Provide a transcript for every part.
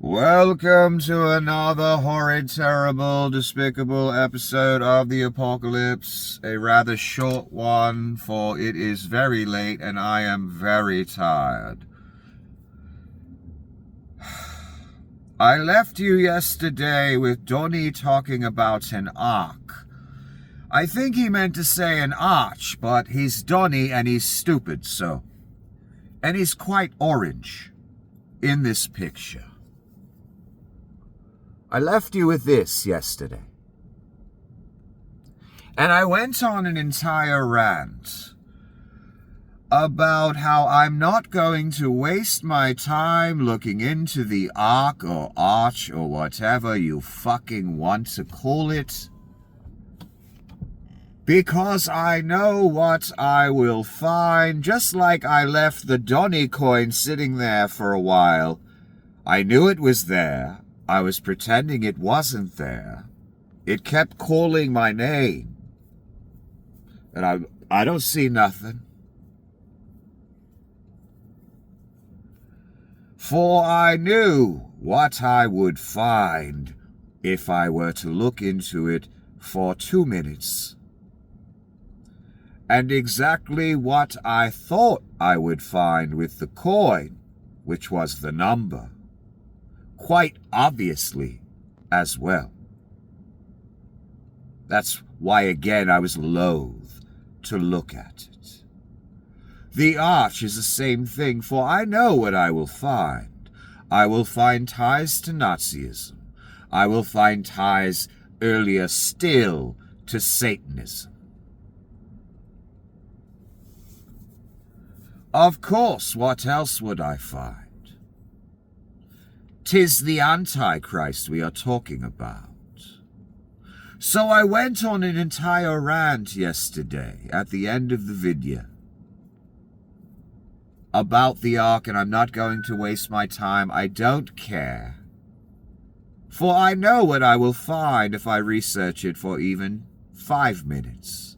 Welcome to another horrid, terrible, despicable episode of the apocalypse. A rather short one, for it is very late and I am very tired. I left you yesterday with Donnie talking about an arc. I think he meant to say an arch, but he's Donnie and he's stupid, so. And he's quite orange in this picture. I left you with this yesterday. And I went on an entire rant about how I'm not going to waste my time looking into the arc or arch or whatever you fucking want to call it, because I know what I will find, just like I left the Donnie coin sitting there for a while. I knew it was there. I was pretending it wasn't there. It kept calling my name. And I don't see nothing. For I knew what I would find if I were to look into it for 2 minutes. And exactly what I thought I would find with the coin, which was the number. Quite obviously as well. That's why again I was loath to look at it. The arch is the same thing, for I know what I will find. I will find ties to Nazism. I will find ties earlier still to Satanism. Of course, what else would I find? 'Tis the Antichrist we are talking about. So I went on an entire rant yesterday at the end of the video about the ark, and I'm not going to waste my time. I don't care. For I know what I will find if I research it for even 5 minutes.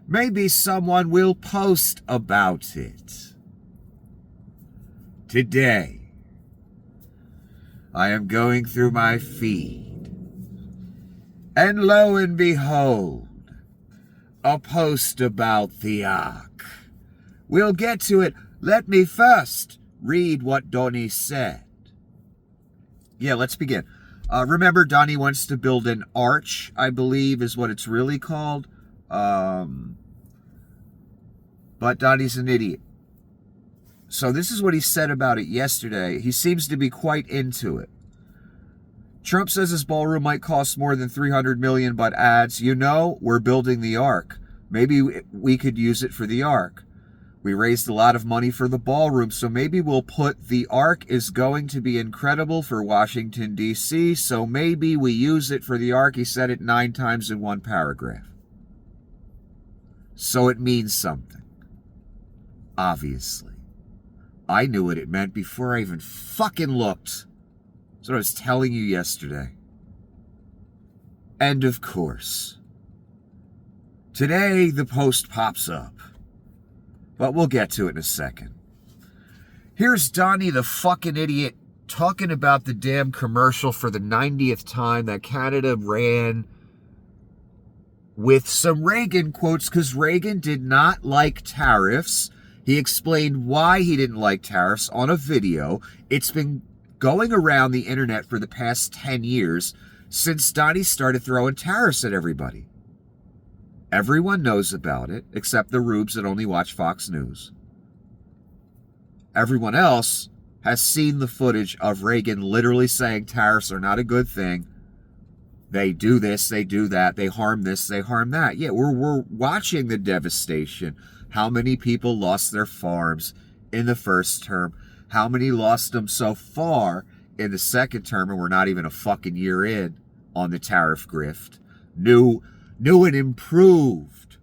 Maybe someone will post about it. Today, I am going through my feed, and lo and behold, a post about the ark. We'll get to it. Let me first read what Donnie said. Yeah, let's begin. Remember, Donnie wants to build an arch, I believe is what it's really called. But Donnie's an idiot. So this is what he said about it yesterday. He seems to be quite into it. Trump says his ballroom might cost more than $300 million, but adds, we're building the ark. Maybe we could use it for the ark. We raised a lot of money for the ballroom, so maybe we'll put the ark is going to be incredible for Washington, D.C., so maybe we use it for the ark. He said it 9 times in one paragraph. So it means something. Obviously. I knew what it meant before I even fucking looked. That's what I was telling you yesterday. And of course, today the post pops up. But we'll get to it in a second. Here's Donnie the fucking idiot talking about the damn commercial for the 90th time that Canada ran with some Reagan quotes, because Reagan did not like tariffs. He explained why he didn't like tariffs on a video. It's been going around the internet for the past 10 years since Donnie started throwing tariffs at everybody. Everyone knows about it, except the rubes that only watch Fox News. Everyone else has seen the footage of Reagan literally saying tariffs are not a good thing. They do this, they do that, they harm this, they harm that. Yeah, we're watching the devastation. How many people lost their farms in the first term? How many lost them so far in the second term, and we're not even a fucking year in on the tariff grift? New and improved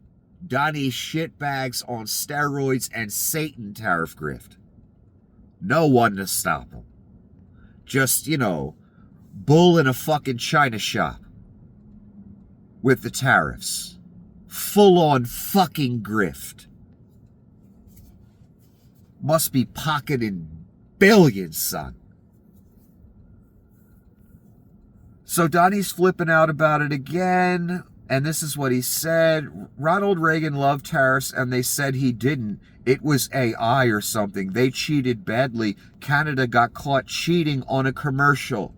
Donnie shitbags on steroids and Satan tariff grift. No one to stop them. Just, bull in a fucking china shop with the tariffs. Full on fucking grift. Must be pocketing billions, son. So Donnie's flipping out about it again. And this is what he said. Ronald Reagan loved tariffs and they said he didn't. It was AI or something. They cheated badly. Canada got caught cheating on a commercial.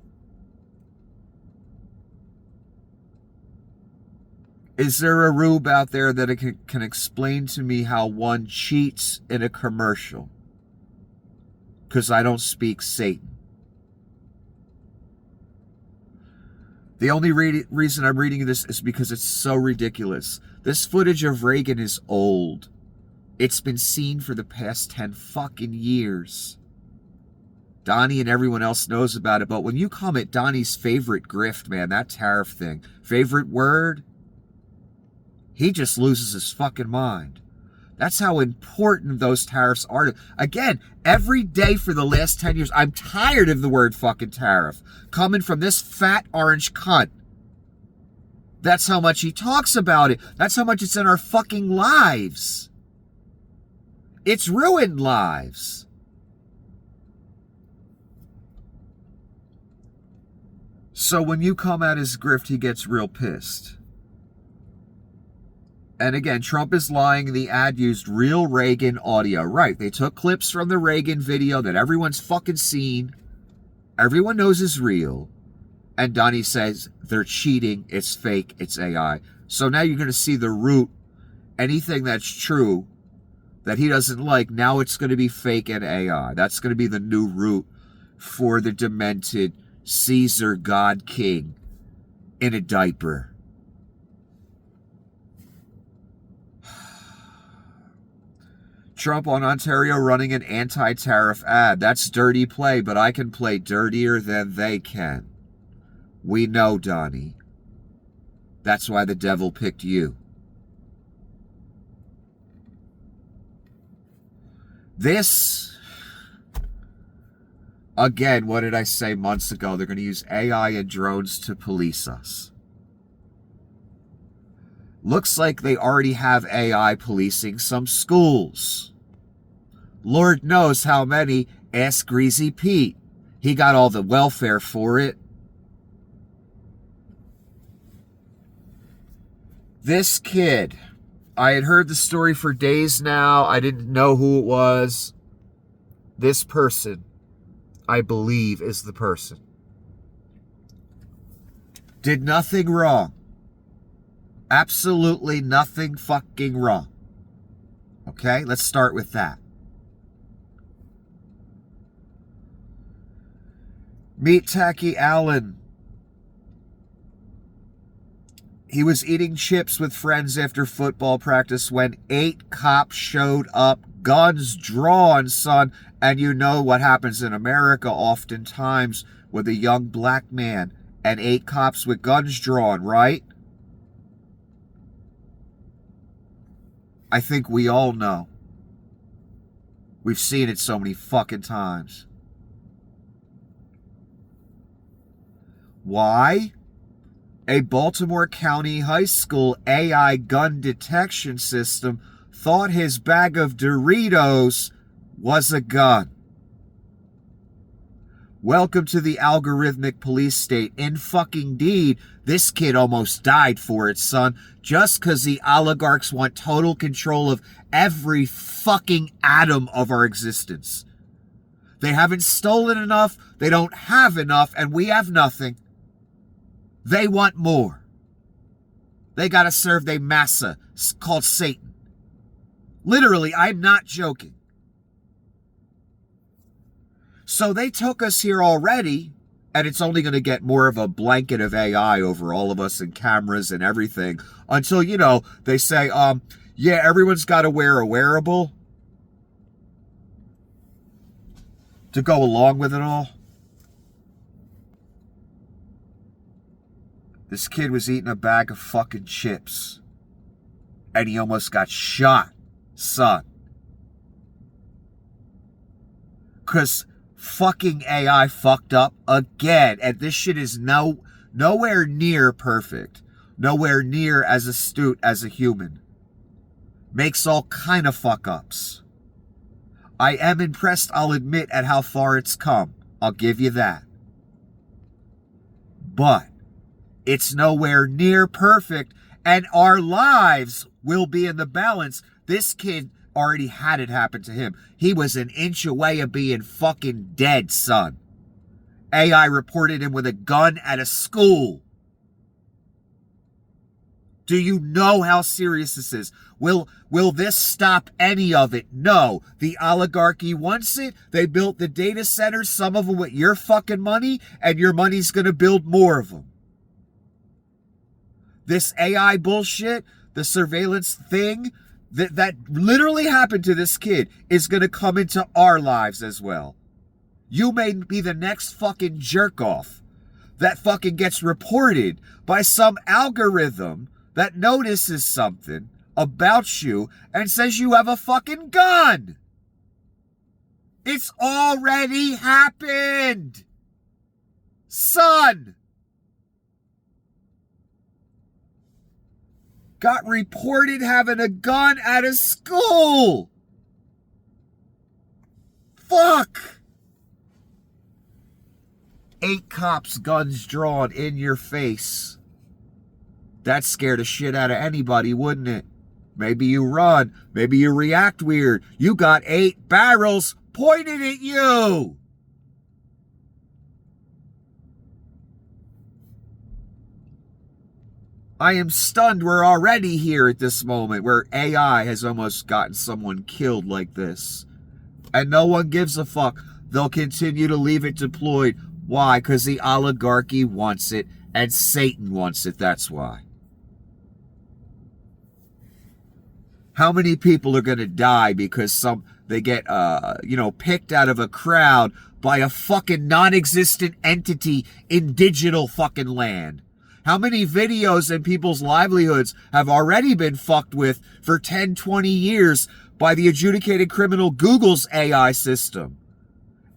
Is there a rube out there that can explain to me how one cheats in a commercial? Because I don't speak Satan. The only reason I'm reading this is because it's so ridiculous. This footage of Reagan is old. It's been seen for the past 10 fucking years. Donnie and everyone else knows about it, but when you come at Donnie's favorite grift, man, that tariff thing, favorite word, he just loses his fucking mind. That's how important those tariffs are. Again, every day for the last 10 years, I'm tired of the word fucking tariff coming from this fat orange cunt. That's how much he talks about it. That's how much it's in our fucking lives. It's ruined lives. So when you come at his grift, he gets real pissed. And again, Trump is lying. The ad used real Reagan audio. Right, they took clips from the Reagan video that everyone's fucking seen. Everyone knows is real. And Donnie says, they're cheating, it's fake, it's AI. So now you're going to see the root. Anything that's true that he doesn't like, now it's going to be fake and AI. That's going to be the new root for the demented Caesar God King in a diaper. Trump on Ontario running an anti-tariff ad. That's dirty play, but I can play dirtier than they can. We know, Donnie. That's why the devil picked you. This, again, what did I say months ago? They're going to use AI and drones to police us. Looks like they already have AI policing some schools. Lord knows how many. Ask Greasy Pete. He got all the welfare for it. This kid, I had heard the story for days now. I didn't know who it was. This person, I believe, is the person. Did nothing wrong. Absolutely nothing fucking wrong. Okay, let's start with that. Meet Tacky Allen. He was eating chips with friends after football practice when 8 cops showed up, guns drawn, son. And you know what happens in America oftentimes with a young black man and 8 cops with guns drawn, right? I think we all know. We've seen it so many fucking times. Why? A Baltimore County High School AI gun detection system thought his bag of Doritos was a gun. Welcome to the algorithmic police state. In fucking deed, this kid almost died for it, son. Just because the oligarchs want total control of every fucking atom of our existence. They haven't stolen enough, they don't have enough, and we have nothing. They want more. They gotta serve their massa, called Satan. Literally, I'm not joking. So they took us here already, and it's only going to get more of a blanket of AI over all of us and cameras and everything until, you know, they say, yeah, everyone's got to wear a wearable to go along with it all. This kid was eating a bag of fucking chips, and he almost got shot, son. Because fucking AI fucked up again. And this shit is nowhere near perfect. Nowhere near as astute as a human. Makes all kind of fuck ups. I am impressed, I'll admit, at how far it's come. I'll give you that. But It's nowhere near perfect, and our lives will be in the balance. This kid already had it happen to him. He was an inch away of being fucking dead, son. AI reported him with a gun at a school. Do you know how serious this is? Will this stop any of it? No. The oligarchy wants it. They built the data centers, some of them with your fucking money, and your money's going to build more of them. This AI bullshit, the surveillance thing that literally happened to this kid is going to come into our lives as well. You may be the next fucking jerk off that fucking gets reported by some algorithm that notices something about you and says you have a fucking gun. It's already happened. Son. Got reported having a gun at a school. Fuck. 8 cops, guns drawn in your face. That scared the shit out of anybody, wouldn't it? Maybe you run. Maybe you react weird. You got 8 barrels pointed at you. I am stunned we're already here at this moment where AI has almost gotten someone killed like this. And no one gives a fuck. They'll continue to leave it deployed. Why? Because the oligarchy wants it and Satan wants it. That's why. How many people are going to die because they get picked out of a crowd by a fucking non-existent entity in digital fucking land? How many videos and people's livelihoods have already been fucked with for 10, 20 years by the adjudicated criminal Google's AI system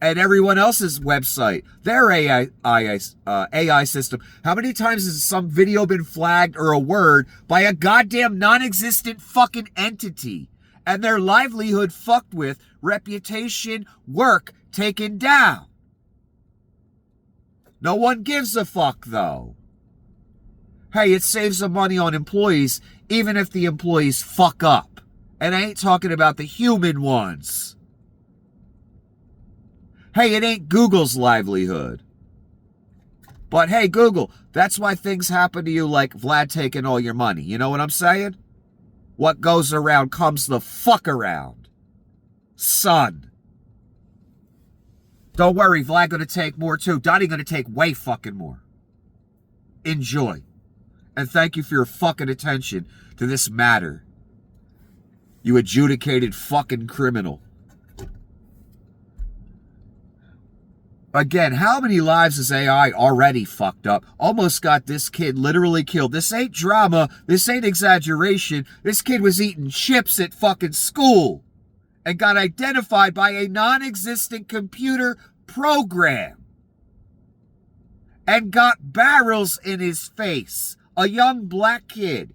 and everyone else's website, their AI system? How many times has some video been flagged or a word by a goddamn non-existent fucking entity and their livelihood fucked with, reputation, work taken down? No one gives a fuck, though. Hey, it saves them money on employees, even if the employees fuck up. And I ain't talking about the human ones. Hey, it ain't Google's livelihood. But hey, Google, that's why things happen to you like Vlad taking all your money. You know what I'm saying? What goes around comes the fuck around. Son. Don't worry, Vlad gonna take more too. Donnie gonna take way fucking more. Enjoy. And thank you for your fucking attention to this matter. You adjudicated fucking criminal. Again, how many lives has AI already fucked up? Almost got this kid literally killed. This ain't drama. This ain't exaggeration. This kid was eating chips at fucking school and got identified by a non-existent computer program and got barrels in his face. A young black kid.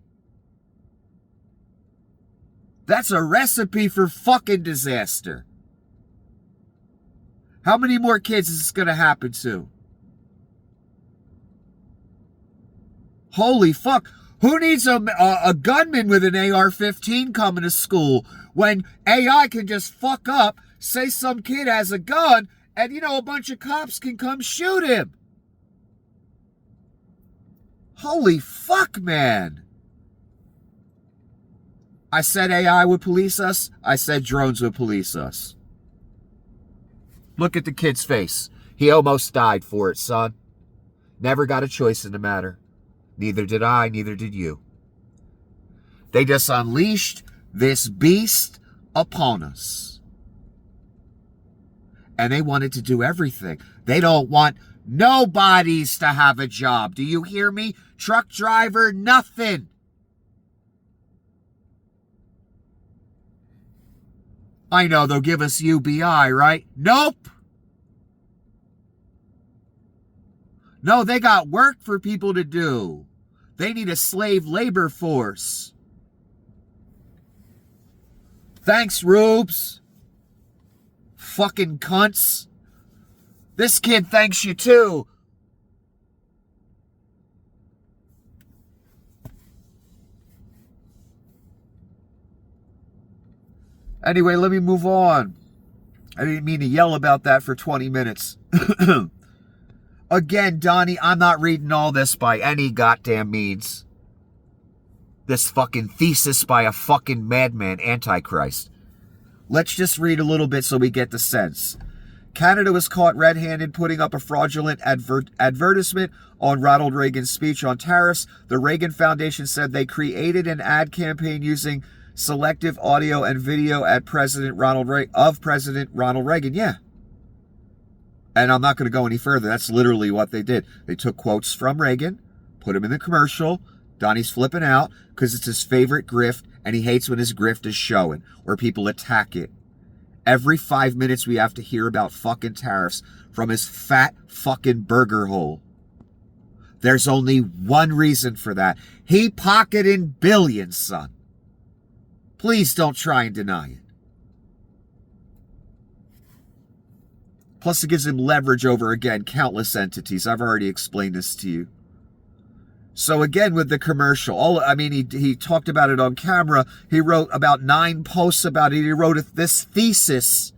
That's a recipe for fucking disaster. How many more kids is this going to happen to? Holy fuck. Who needs a gunman with an AR-15 coming to school when AI can just fuck up, say some kid has a gun, and a bunch of cops can come shoot him? Holy fuck, man. I said AI would police us. I said drones would police us. Look at the kid's face. He almost died for it, son. Never got a choice in the matter. Neither did I, neither did you. They just unleashed this beast upon us. And they wanted to do everything. They don't want nobody's to have a job. Do you hear me? Truck driver, nothing. I know they'll give us UBI, right? Nope. No, they got work for people to do. They need a slave labor force. Thanks, Rubes. Fucking cunts. This kid thanks you too. Anyway, let me move on. I didn't mean to yell about that for 20 minutes. Again, Donnie, I'm not reading all this by any goddamn means. This fucking thesis by a fucking madman, Antichrist. Let's just read a little bit so we get the sense. Canada was caught red-handed putting up a fraudulent advertisement on Ronald Reagan's speech on tariffs. The Reagan Foundation said they created an ad campaign using selective audio and video at President Ronald Reagan. Yeah. And I'm not going to go any further. That's literally what they did. They took quotes from Reagan, put them in the commercial. Donnie's flipping out because it's his favorite grift, and he hates when his grift is showing or people attack it. Every 5 minutes we have to hear about fucking tariffs from his fat fucking burger hole. There's only one reason for that. He pocketed billions, son. Please don't try and deny it. Plus it gives him leverage over, again, countless entities. I've already explained this to you. So again, with the commercial, he talked about it on camera. He wrote about 9 posts about it. He wrote this thesis.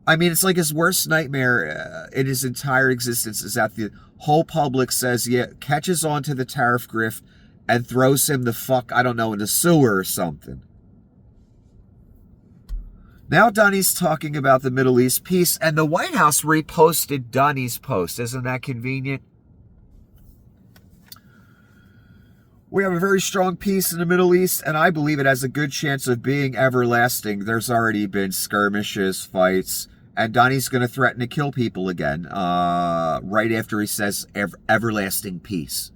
I mean, it's like his worst nightmare in his entire existence is that the whole public says, yeah, catches on to the tariff grift and throws him the fuck, I don't know, in the sewer or something. Now Donnie's talking about the Middle East peace, and the White House reposted Donnie's post. Isn't that convenient? We have a very strong peace in the Middle East, and I believe it has a good chance of being everlasting. There's already been skirmishes, fights, and Donnie's going to threaten to kill people again right after he says everlasting peace.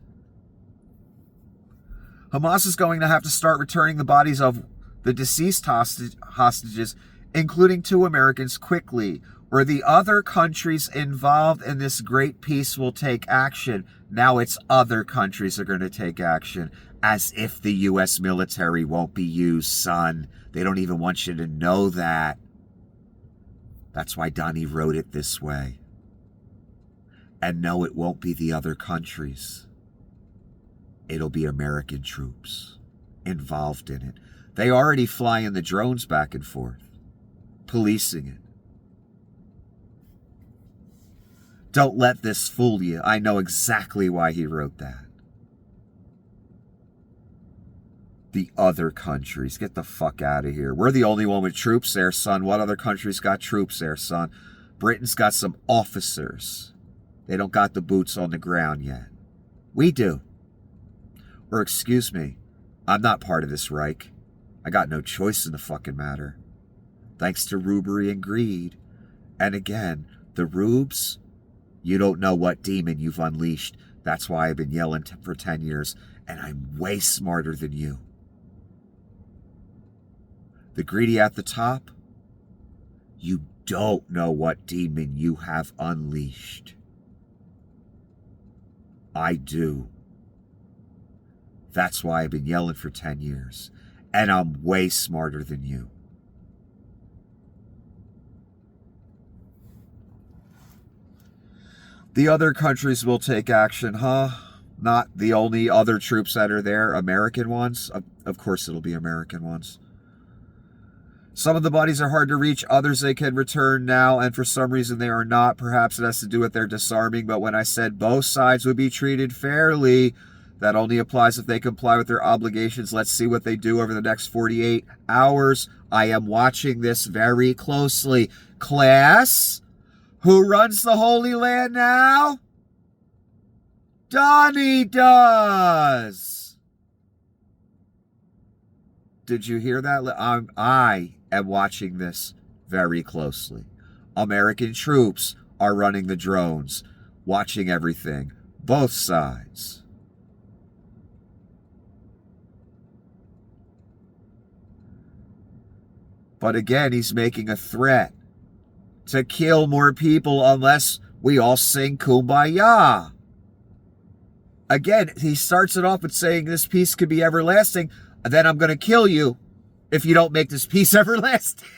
Hamas is going to have to start returning the bodies of the deceased hostages, including 2 Americans, quickly, or the other countries involved in this great peace will take action. Now it's other countries are going to take action, as if the U.S. military won't be used, son. They don't even want you to know that. That's why Donnie wrote it this way. And no, it won't be the other countries. It'll be American troops involved in it. They already fly in the drones back and forth, policing it. Don't let this fool you. I know exactly why he wrote that. The other countries. Get the fuck out of here. We're the only one with troops there, son. What other countries got troops there, son? Britain's got some officers. They don't got the boots on the ground yet. We do. Or excuse me, I'm not part of this Reich. I got no choice in the fucking matter. Thanks to rubery and greed. And again, the rubes, you don't know what demon you've unleashed. That's why I've been yelling for 10 years, and I'm way smarter than you. The greedy at the top, you don't know what demon you have unleashed. I do. That's why I've been yelling for 10 years. And I'm way smarter than you. The other countries will take action, huh? Not the only other troops that are there, American ones. Of course it'll be American ones. Some of the bodies are hard to reach, others they can return now, and for some reason they are not. Perhaps it has to do with their disarming, but when I said both sides would be treated fairly, that only applies if they comply with their obligations. Let's see what they do over the next 48 hours. I am watching this very closely. Class, who runs the Holy Land now? Donnie does. Did you hear that? I am watching this very closely. American troops are running the drones, watching everything, both sides. But again, he's making a threat to kill more people unless we all sing Kumbaya. Again, he starts it off with saying this peace could be everlasting, and then I'm going to kill you if you don't make this peace everlasting.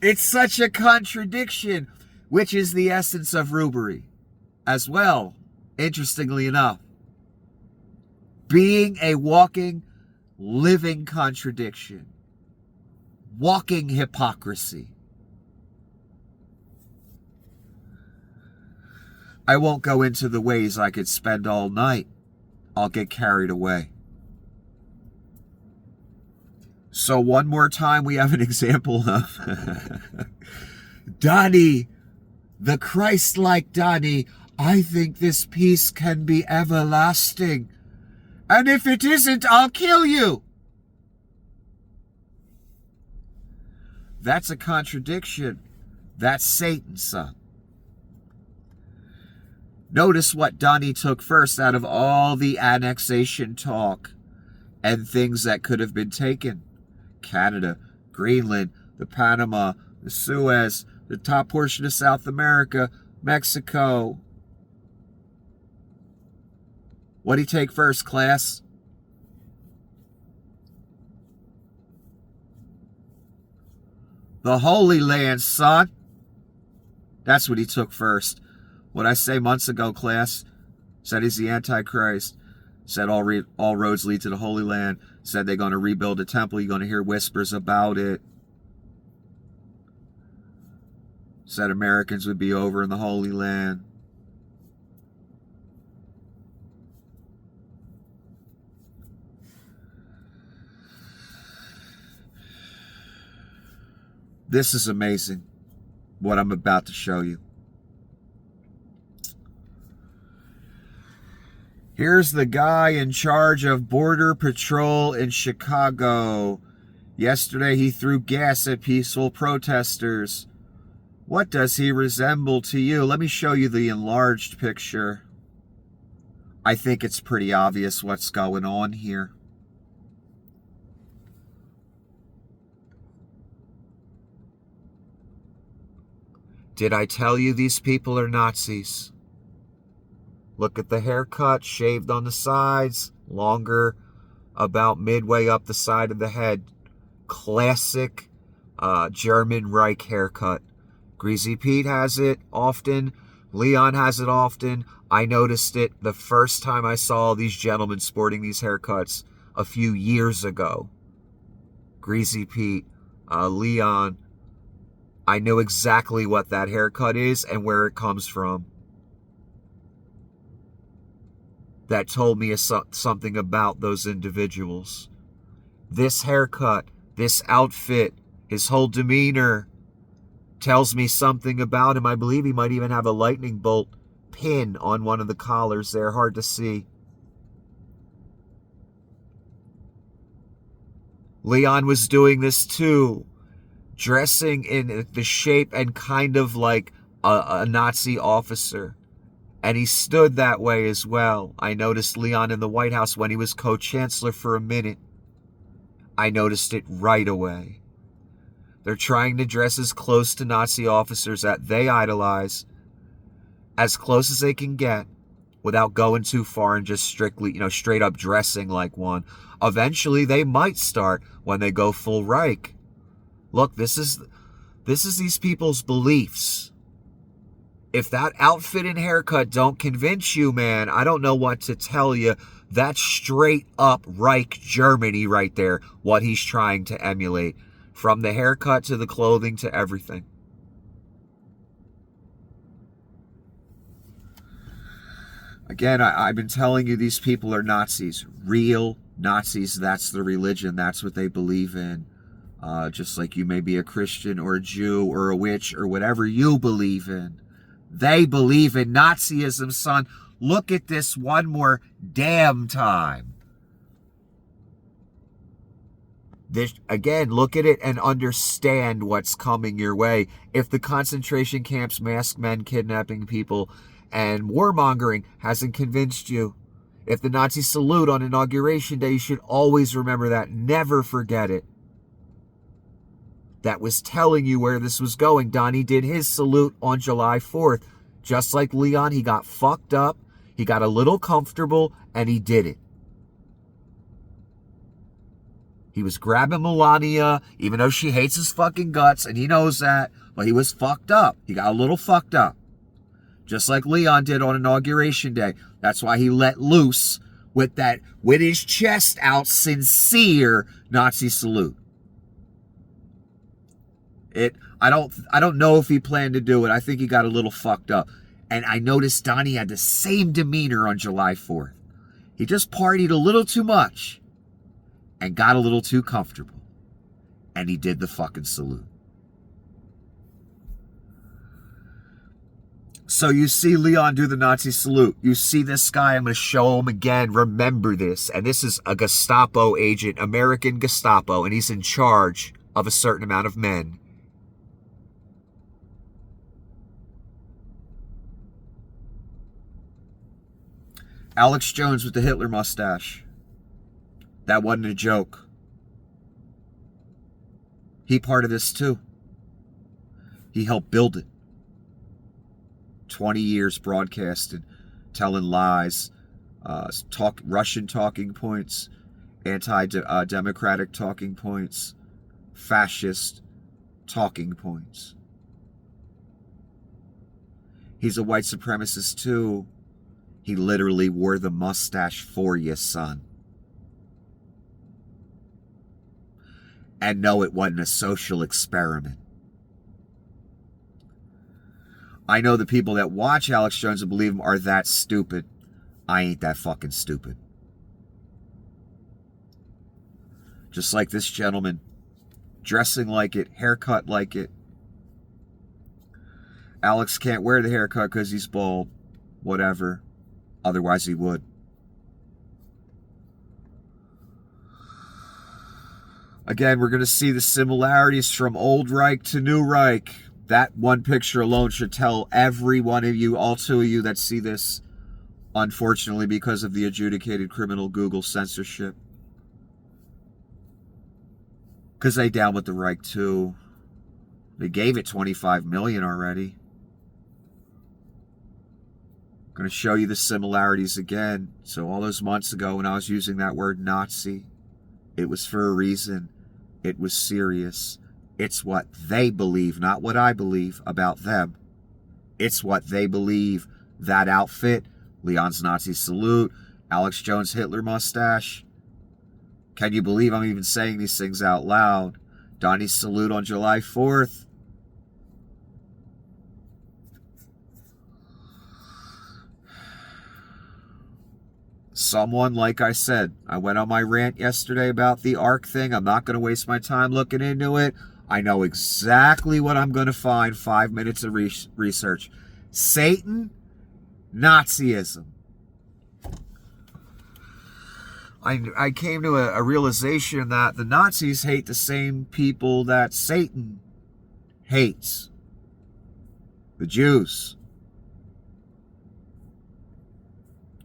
It's such a contradiction, which is the essence of rubery as well, interestingly enough. being a walking, living contradiction, walking hypocrisy. I won't go into the ways I could spend all night. I'll get carried away. So one more time, we have an example of Donnie, the Christ-like Donnie. I think this peace can be everlasting. And if it isn't, I'll kill you. That's a contradiction. That's Satan, son. Notice what Donnie took first out of all the annexation talk and things that could have been taken. Canada, Greenland, the Panama, the Suez, the top portion of South America, Mexico. What'd he take first, class? The Holy Land, son. That's what he took first. What I say months ago, class, said he's the Antichrist. Said all roads lead to the Holy Land. Said they're going to rebuild the temple. You're going to hear whispers about it. Said Americans would be over in the Holy Land. This is amazing, what I'm about to show you. Here's the guy in charge of Border Patrol in Chicago. Yesterday he threw gas at peaceful protesters. What does he resemble to you? Let me show you the enlarged picture. I think it's pretty obvious what's going on here. Did I tell you these people are Nazis? Look at the haircut, shaved on the sides, longer about midway up the side of the head. Classic German Reich haircut. Greasy Pete has it often. Leon has it often. I noticed it the first time I saw these gentlemen sporting these haircuts a few years ago. Greasy Pete, Leon. I know exactly what that haircut is and where it comes from. That told me something about those individuals. This haircut, this outfit, his whole demeanor tells me something about him. I believe he might even have a lightning bolt pin on one of the collars there. Hard to see. Leon was doing this too. Dressing in the shape and kind of like a Nazi officer. And he stood that way as well. I noticed Leon in the White House when he was co-chancellor for a minute. I noticed it right away. They're trying to dress as close to Nazi officers that they idolize, as close as they can get, without going too far and just strictly, straight up dressing like one. Eventually, they might start when they go full Reich. Look, this is these people's beliefs. If that outfit and haircut don't convince you, man, I don't know what to tell you. That's straight up Reich Germany right there, what he's trying to emulate. From the haircut to the clothing to everything. Again, I've been telling you these people are Nazis. Real Nazis, that's the religion. That's what they believe in. Just like you may be a Christian or a Jew or a witch or whatever you believe in. They believe in Nazism, son. Look at this one more damn time. Again, look at it and understand what's coming your way. If the concentration camps, masked men kidnapping people, and warmongering hasn't convinced you, if the Nazi salute on Inauguration Day, you should always remember that. Never forget it. That was telling you where this was going. Donnie did his salute on July 4th. Just like Leon, he got fucked up, he got a little comfortable, and he did it. He was grabbing Melania, even though she hates his fucking guts, and he knows that, but he was fucked up. He got a little fucked up. Just like Leon did on Inauguration Day. That's why he let loose with his chest out, sincere Nazi salute. I don't know if he planned to do it. I think he got a little fucked up. And I noticed Donnie had the same demeanor on July 4th. He just partied a little too much and got a little too comfortable. And he did the fucking salute. So you see Leon do the Nazi salute. You see this guy, I'm going to show him again. Remember this. And this is a Gestapo agent, American Gestapo, and he's in charge of a certain amount of men. Alex Jones with the Hitler mustache. That wasn't a joke. He part of this too. He helped build it. 20 years broadcasting, telling lies, Russian talking points, anti-democratic talking points, fascist talking points. He's a white supremacist too. He literally wore the mustache for you, son. And no, it wasn't a social experiment. I know the people that watch Alex Jones and believe him are that stupid. I ain't that fucking stupid. Just like this gentleman, dressing like it, haircut like it. Alex can't wear the haircut because he's bald. Whatever. Otherwise he would. Again, we're going to see the similarities from old Reich to new Reich. That one picture alone should tell every one of you, all two of you that see this, unfortunately, because of the adjudicated criminal Google censorship. Because they down with the Reich too. They gave it $25 million already. I'm going to show you the similarities again. So all those months ago when I was using that word Nazi, it was for a reason. It was serious. It's what they believe, not what I believe about them. It's what they believe. That outfit, Leon's Nazi salute, Alex Jones Hitler mustache. Can you believe I'm even saying these things out loud? Donnie's salute on July 4th. Someone, like I said, I went on my rant yesterday about the ARC thing. I'm not going to waste my time looking into it. I know exactly what I'm going to find. 5 minutes of research. Satan, Nazism. I came to a realization that the Nazis hate the same people that Satan hates. The Jews.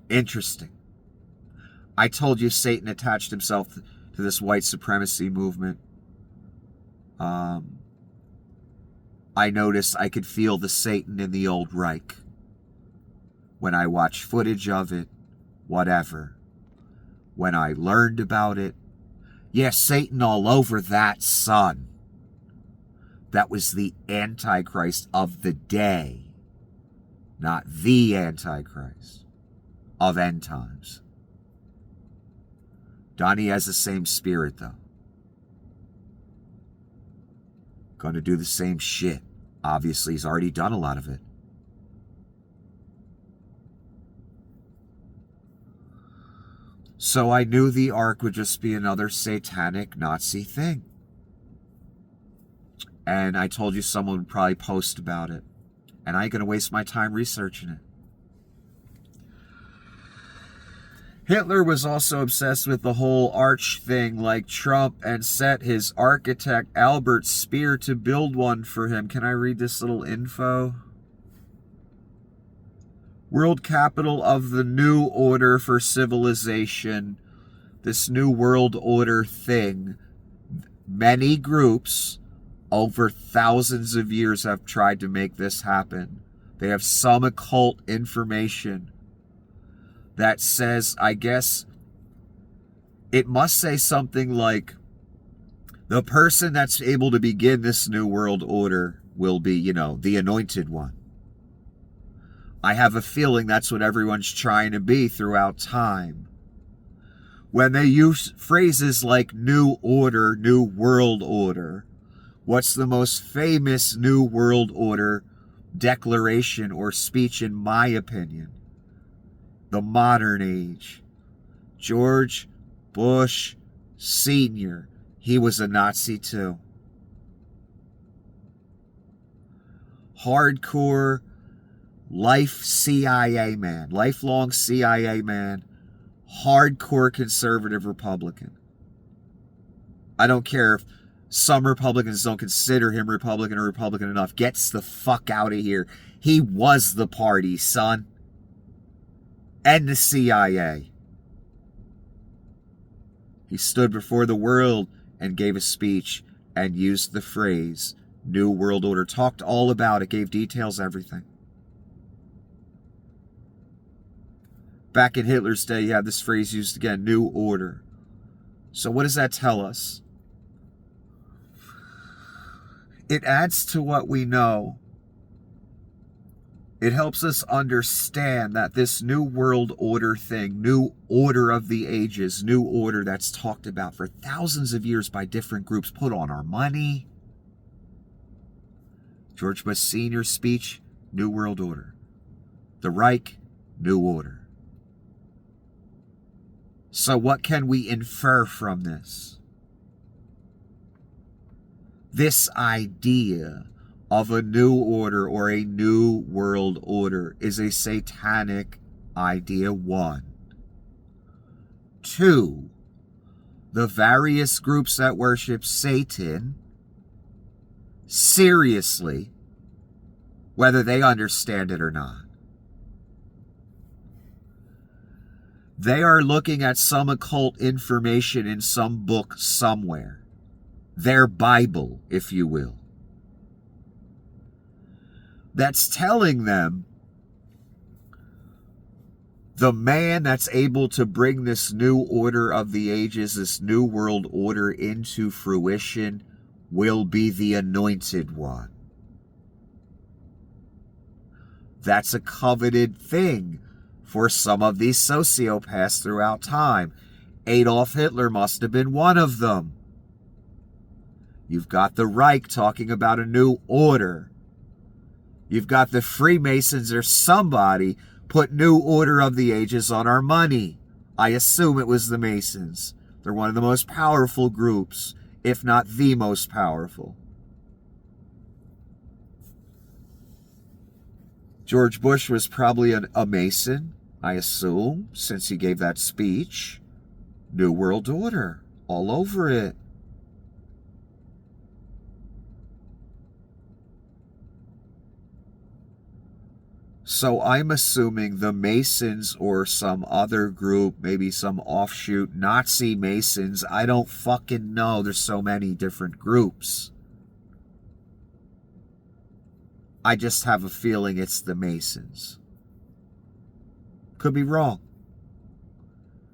Interesting. I told you Satan attached himself to this white supremacy movement. I noticed I could feel the Satan in the old Reich. When I watched footage of it, whatever. When I learned about it, yes, Satan all over that son. That was the Antichrist of the day. Not the Antichrist of end times. Donnie has the same spirit, though. Gonna do the same shit. Obviously, he's already done a lot of it. So I knew the ARC would just be another satanic Nazi thing. And I told you someone would probably post about it. And I ain't gonna waste my time researching it. Hitler was also obsessed with the whole arch thing like Trump and set his architect Albert Speer to build one for him. Can I read this little info? World capital of the new order for civilization. This new world order thing. Many groups over thousands of years have tried to make this happen. They have some occult information that says, I guess, it must say something like, the person that's able to begin this new world order will be, the anointed one. I have a feeling that's what everyone's trying to be throughout time. When they use phrases like New Order, New World Order, what's the most famous New World Order declaration or speech, in my opinion? The modern age. George Bush Sr. He was a Nazi too. Hardcore CIA man, lifelong CIA man, hardcore conservative Republican. I don't care if some Republicans don't consider him Republican or Republican enough. Gets the fuck out of here. He was the party, son. And the CIA. He stood before the world and gave a speech and used the phrase New World Order. Talked all about it, gave details, everything. Back in Hitler's day, you have this phrase used again, New Order. So what does that tell us? It adds to what we know. It helps us understand that this New World Order thing, New Order of the Ages, New Order that's talked about for thousands of years by different groups, put on our money. George Bush Sr.'s speech, New World Order. The Reich, New Order. So what can we infer from this? This idea of a new order or a new world order is a satanic idea, 1. 2, the various groups that worship Satan, seriously, whether they understand it or not, they are looking at some occult information in some book somewhere. Their Bible, if you will. That's telling them the man that's able to bring this new order of the ages, this new world order into fruition, will be the anointed one. That's a coveted thing for some of these sociopaths throughout time. Adolf Hitler must have been one of them. You've got the Reich talking about a new order. You've got the Freemasons or somebody put New Order of the Ages on our money. I assume it was the Masons. They're one of the most powerful groups, if not the most powerful. George Bush was probably a Mason, I assume, since he gave that speech. New World Order, all over it. So I'm assuming the Masons or some other group, maybe some offshoot Nazi Masons, I don't fucking know. There's so many different groups. I just have a feeling it's the Masons. Could be wrong.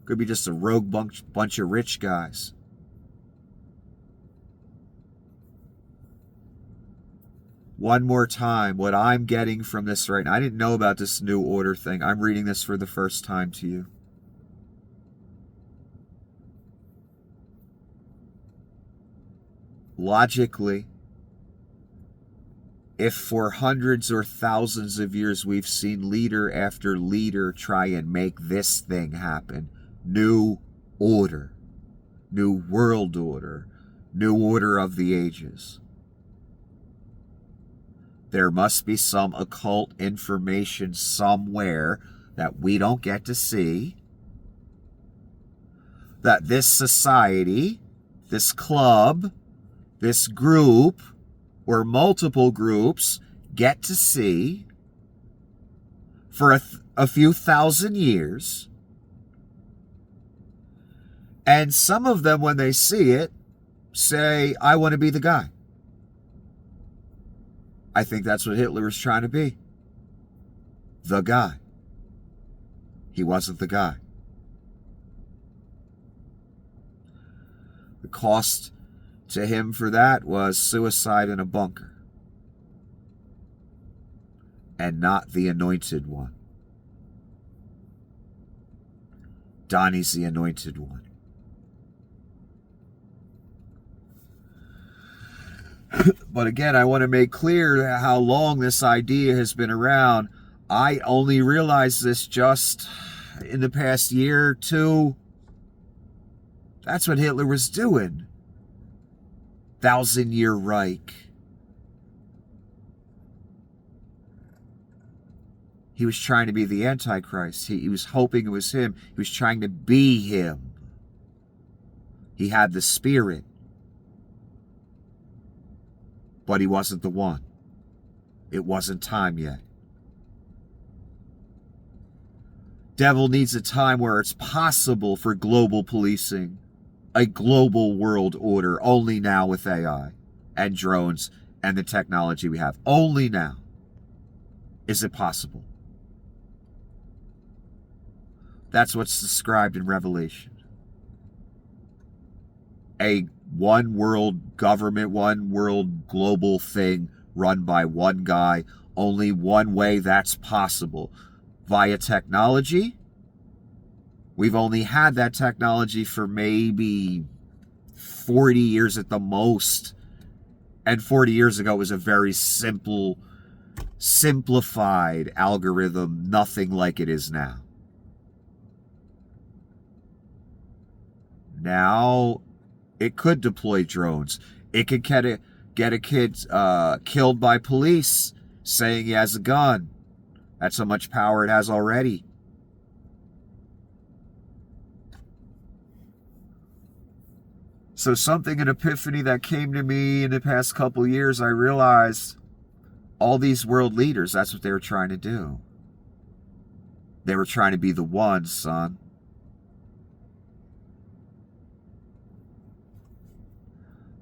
Could be just a rogue bunch of rich guys. One more time, what I'm getting from this right now, I didn't know about this New Order thing. I'm reading this for the first time to you. Logically, if for hundreds or thousands of years we've seen leader after leader try and make this thing happen, New Order, New World Order, New Order of the Ages, there must be some occult information somewhere that we don't get to see, that this society, this club, this group, or multiple groups get to see for a few thousand years. And some of them, when they see it, say, I want to be the guy. I think that's what Hitler was trying to be. The guy. He wasn't the guy. The cost to him for that was suicide in a bunker. And not the anointed one. Donnie's the anointed one. But again, I want to make clear how long this idea has been around. I only realized this just in the past year or two. That's what Hitler was doing. 1,000-year Reich. He was trying to be the Antichrist. He was hoping it was him. He was trying to be him. He had the spirit. But he wasn't the one. It wasn't time yet. Devil needs a time where it's possible for global policing, a global world order, only now with AI and drones and the technology we have. Only now is it possible. That's what's described in Revelation. A one world government, one world global thing run by one guy. Only one way that's possible. Via technology. We've only had that technology for maybe 40 years at the most. And 40 years ago it was a very simplified algorithm, nothing like it is now. Now, it could deploy drones. It could get a kid killed by police saying he has a gun. That's how much power it has already. So an epiphany that came to me in the past couple years, I realized all these world leaders, that's what they were trying to do. They were trying to be the one, son.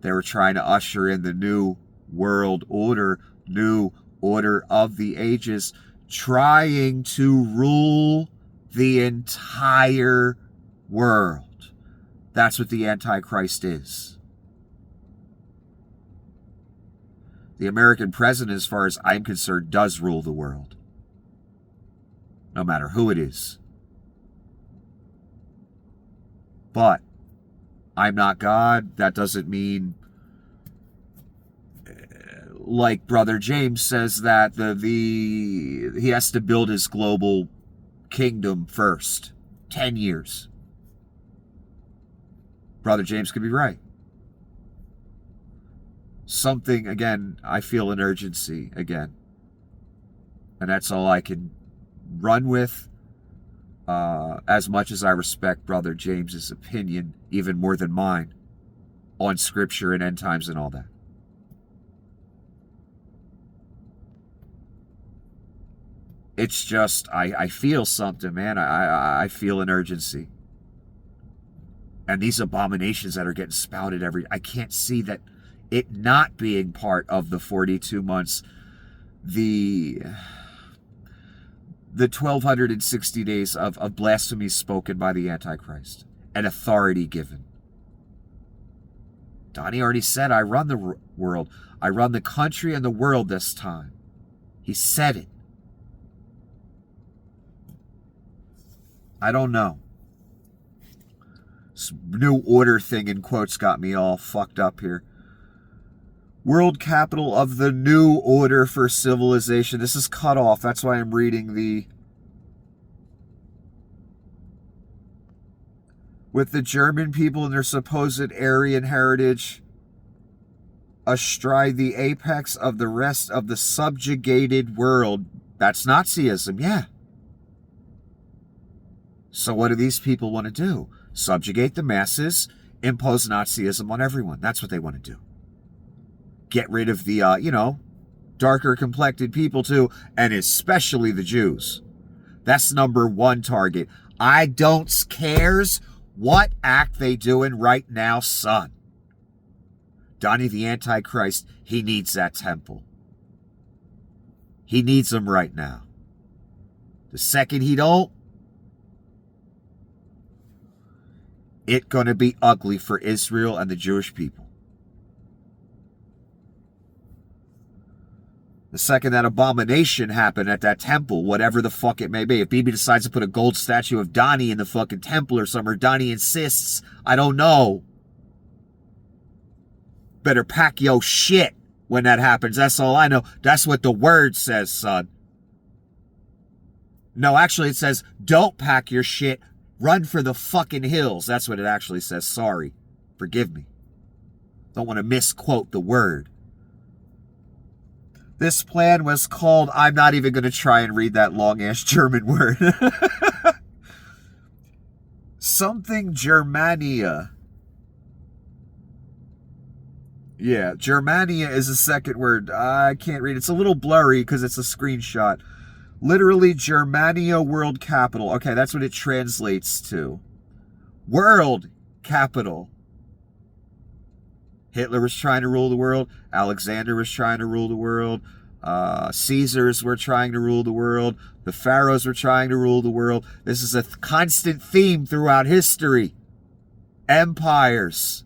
They were trying to usher in the new world order, new order of the ages, trying to rule the entire world. That's what the Antichrist is. The American president, as far as I'm concerned, does rule the world. No matter who it is. But I'm not God. That doesn't mean, like Brother James says, that he has to build his global kingdom first. 10 years. Brother James could be right. Something, again, I feel an urgency again. And that's all I can run with. As much as I respect Brother James's opinion, even more than mine, on scripture and end times and all that. It's just, I feel something, man. I feel an urgency. And these abominations that are getting spouted I can't see that it not being part of the 42 months, the 1,260 days of blasphemy spoken by the Antichrist and authority given. Donnie already said, I run the world. I run the country and the world this time. He said it. I don't know. This new order thing in quotes got me all fucked up here. World capital of the new order for civilization. This is cut off. That's why I'm reading with the German people and their supposed Aryan heritage astride the apex of the rest of the subjugated world. That's Nazism, yeah. So what do these people want to do? Subjugate the masses, impose Nazism on everyone. That's what they want to do. Get rid of the, darker complected people too, and especially the Jews. That's number one target. I don't cares what act they doing right now, son. Donnie the Antichrist, he needs that temple. He needs them right now. The second he don't, it's going to be ugly for Israel and the Jewish people. The second that abomination happened at that temple, whatever the fuck it may be, if Bibi decides to put a gold statue of Donnie in the fucking temple or somewhere, Donnie insists, I don't know. Better pack yo shit when that happens. That's all I know. That's what the word says, son. No, actually it says, don't pack your shit. Run for the fucking hills. That's what it actually says. Sorry. Forgive me. Don't want to misquote the word. This plan was called, I'm not even going to try and read that long-ass German word. Something Germania. Yeah, Germania is a second word. I can't read. It's a little blurry because it's a screenshot. Literally, Germania world capital. Okay, that's what it translates to. World capital. Hitler was trying to rule the world. Alexander was trying to rule the world. Caesars were trying to rule the world. The pharaohs were trying to rule the world. This is a constant theme throughout history. Empires.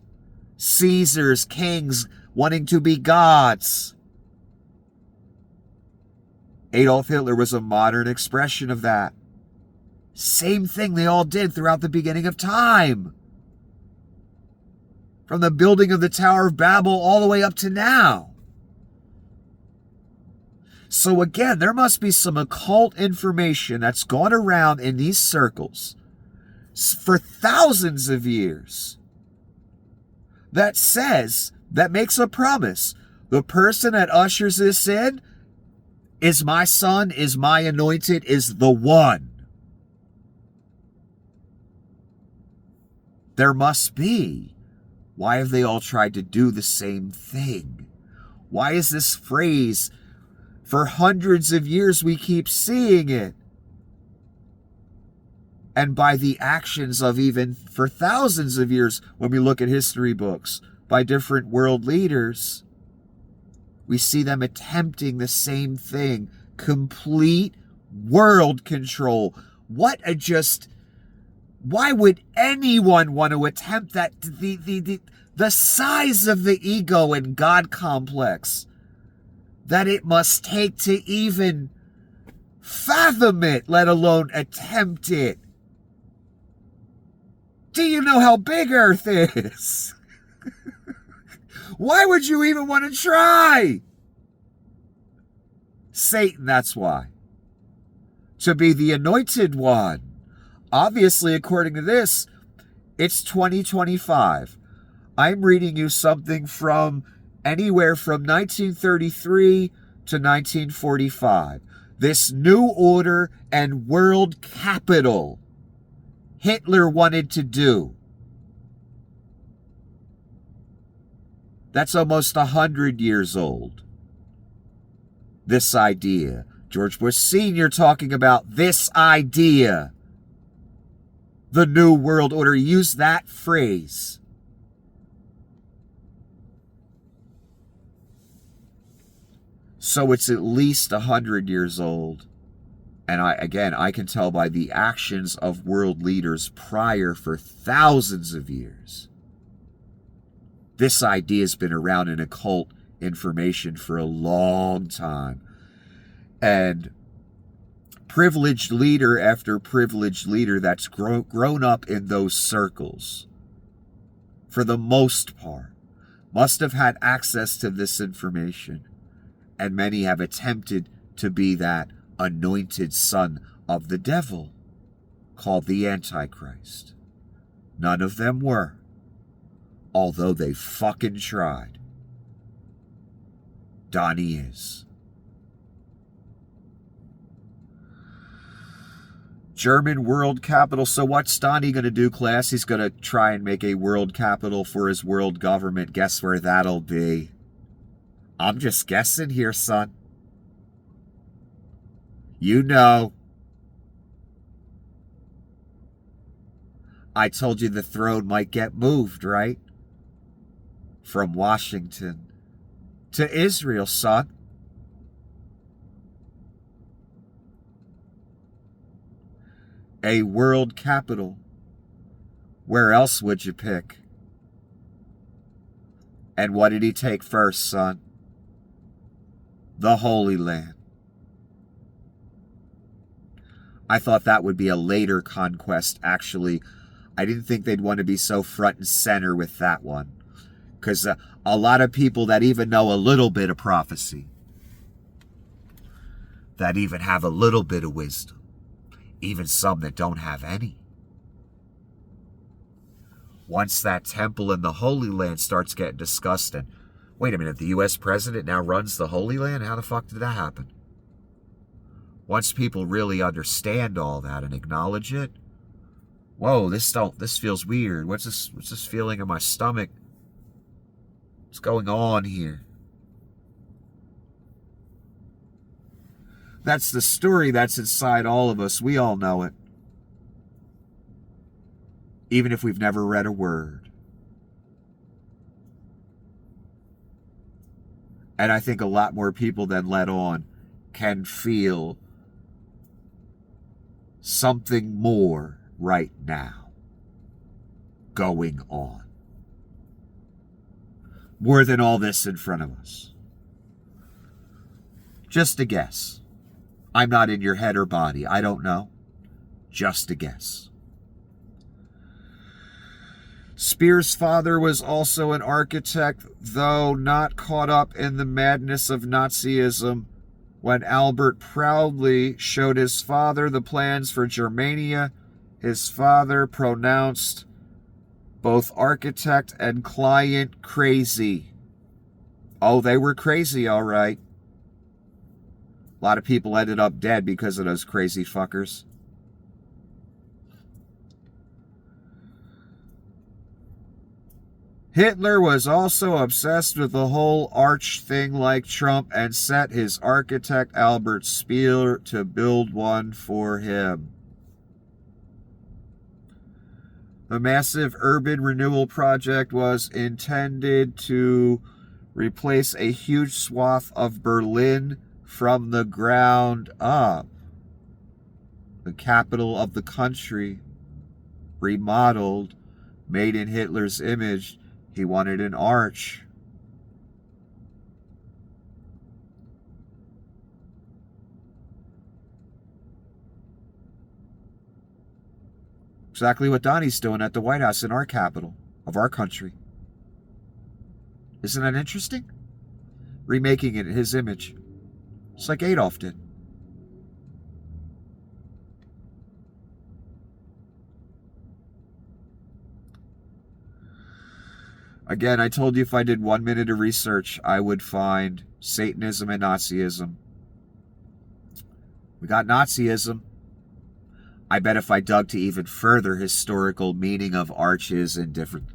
Caesars, kings wanting to be gods. Adolf Hitler was a modern expression of that. Same thing they all did throughout the beginning of time. From the building of the Tower of Babel all the way up to now. So again, there must be some occult information that's gone around in these circles for thousands of years that says, that makes a promise. The person that ushers this in is my son, is my anointed, is the one. There must be. Why have they all tried to do the same thing? Why is this phrase, for hundreds of years we keep seeing it? And by the actions of even for thousands of years, when we look at history books, by different world leaders, we see them attempting the same thing. Complete world control. Why would anyone want to attempt that? The size of the ego and God complex that it must take to even fathom it, let alone attempt it. Do you know how big Earth is? Why would you even want to try? Satan, that's why. To be the anointed one. Obviously, according to this, it's 2025. I'm reading you something from anywhere from 1933 to 1945. This new order and world capital Hitler wanted to do. That's almost 100 years old. This idea. George Bush Sr. talking about this idea. The New World Order. Use that phrase. So it's at least 100 years old. And I can tell by the actions of world leaders prior for thousands of years. This idea has been around in occult information for a long time. And privileged leader after privileged leader that's grown up in those circles, for the most part, must have had access to this information. And many have attempted to be that anointed son of the devil, called the Antichrist. None of them were, although they fucking tried. Donnie is. German world capital. So what's Donnie going to do, class? He's going to try and make a world capital for his world government. Guess where that'll be? I'm just guessing here, son. You know. I told you the throne might get moved, right? From Washington to Israel, son. A world capital. Where else would you pick? And what did he take first, son? the Holy Land. I thought that would be a later conquest, actually. I didn't think they'd want to be so front and center with that one. Because a lot of people that even know a little bit of prophecy, that even have a little bit of wisdom, even some that don't have any, once that temple in the Holy Land starts getting discussed, and wait a minute, the U.S. president now runs the Holy Land? How the fuck did that happen? Once people really understand all that and acknowledge it, whoa, this feels weird. What's this feeling in my stomach? What's going on here? That's the story that's inside all of us. We all know it. Even if we've never read a word. And I think a lot more people than let on can feel something more right now going on. More than all this in front of us. Just a guess. I'm not in your head or body. I don't know. Just a guess. Speer's father was also an architect, though not caught up in the madness of Nazism. When Albert proudly showed his father the plans for Germania, his father pronounced both architect and client crazy. Oh, they were crazy, all right. A lot of people ended up dead because of those crazy fuckers. Hitler was also obsessed with the whole arch thing like Trump and set his architect Albert Speer to build one for him. The massive urban renewal project was intended to replace a huge swath of Berlin from the ground up. The capital of the country, remodeled, made in Hitler's image. He wanted an arch. Exactly what Donnie's doing at the White House in our capital of our country. Isn't that interesting? Remaking it in his image. Just like Adolf did. Again, I told you if I did 1 minute of research, I would find Satanism and Nazism. We got Nazism. I bet if I dug to even further historical meaning of arches and different...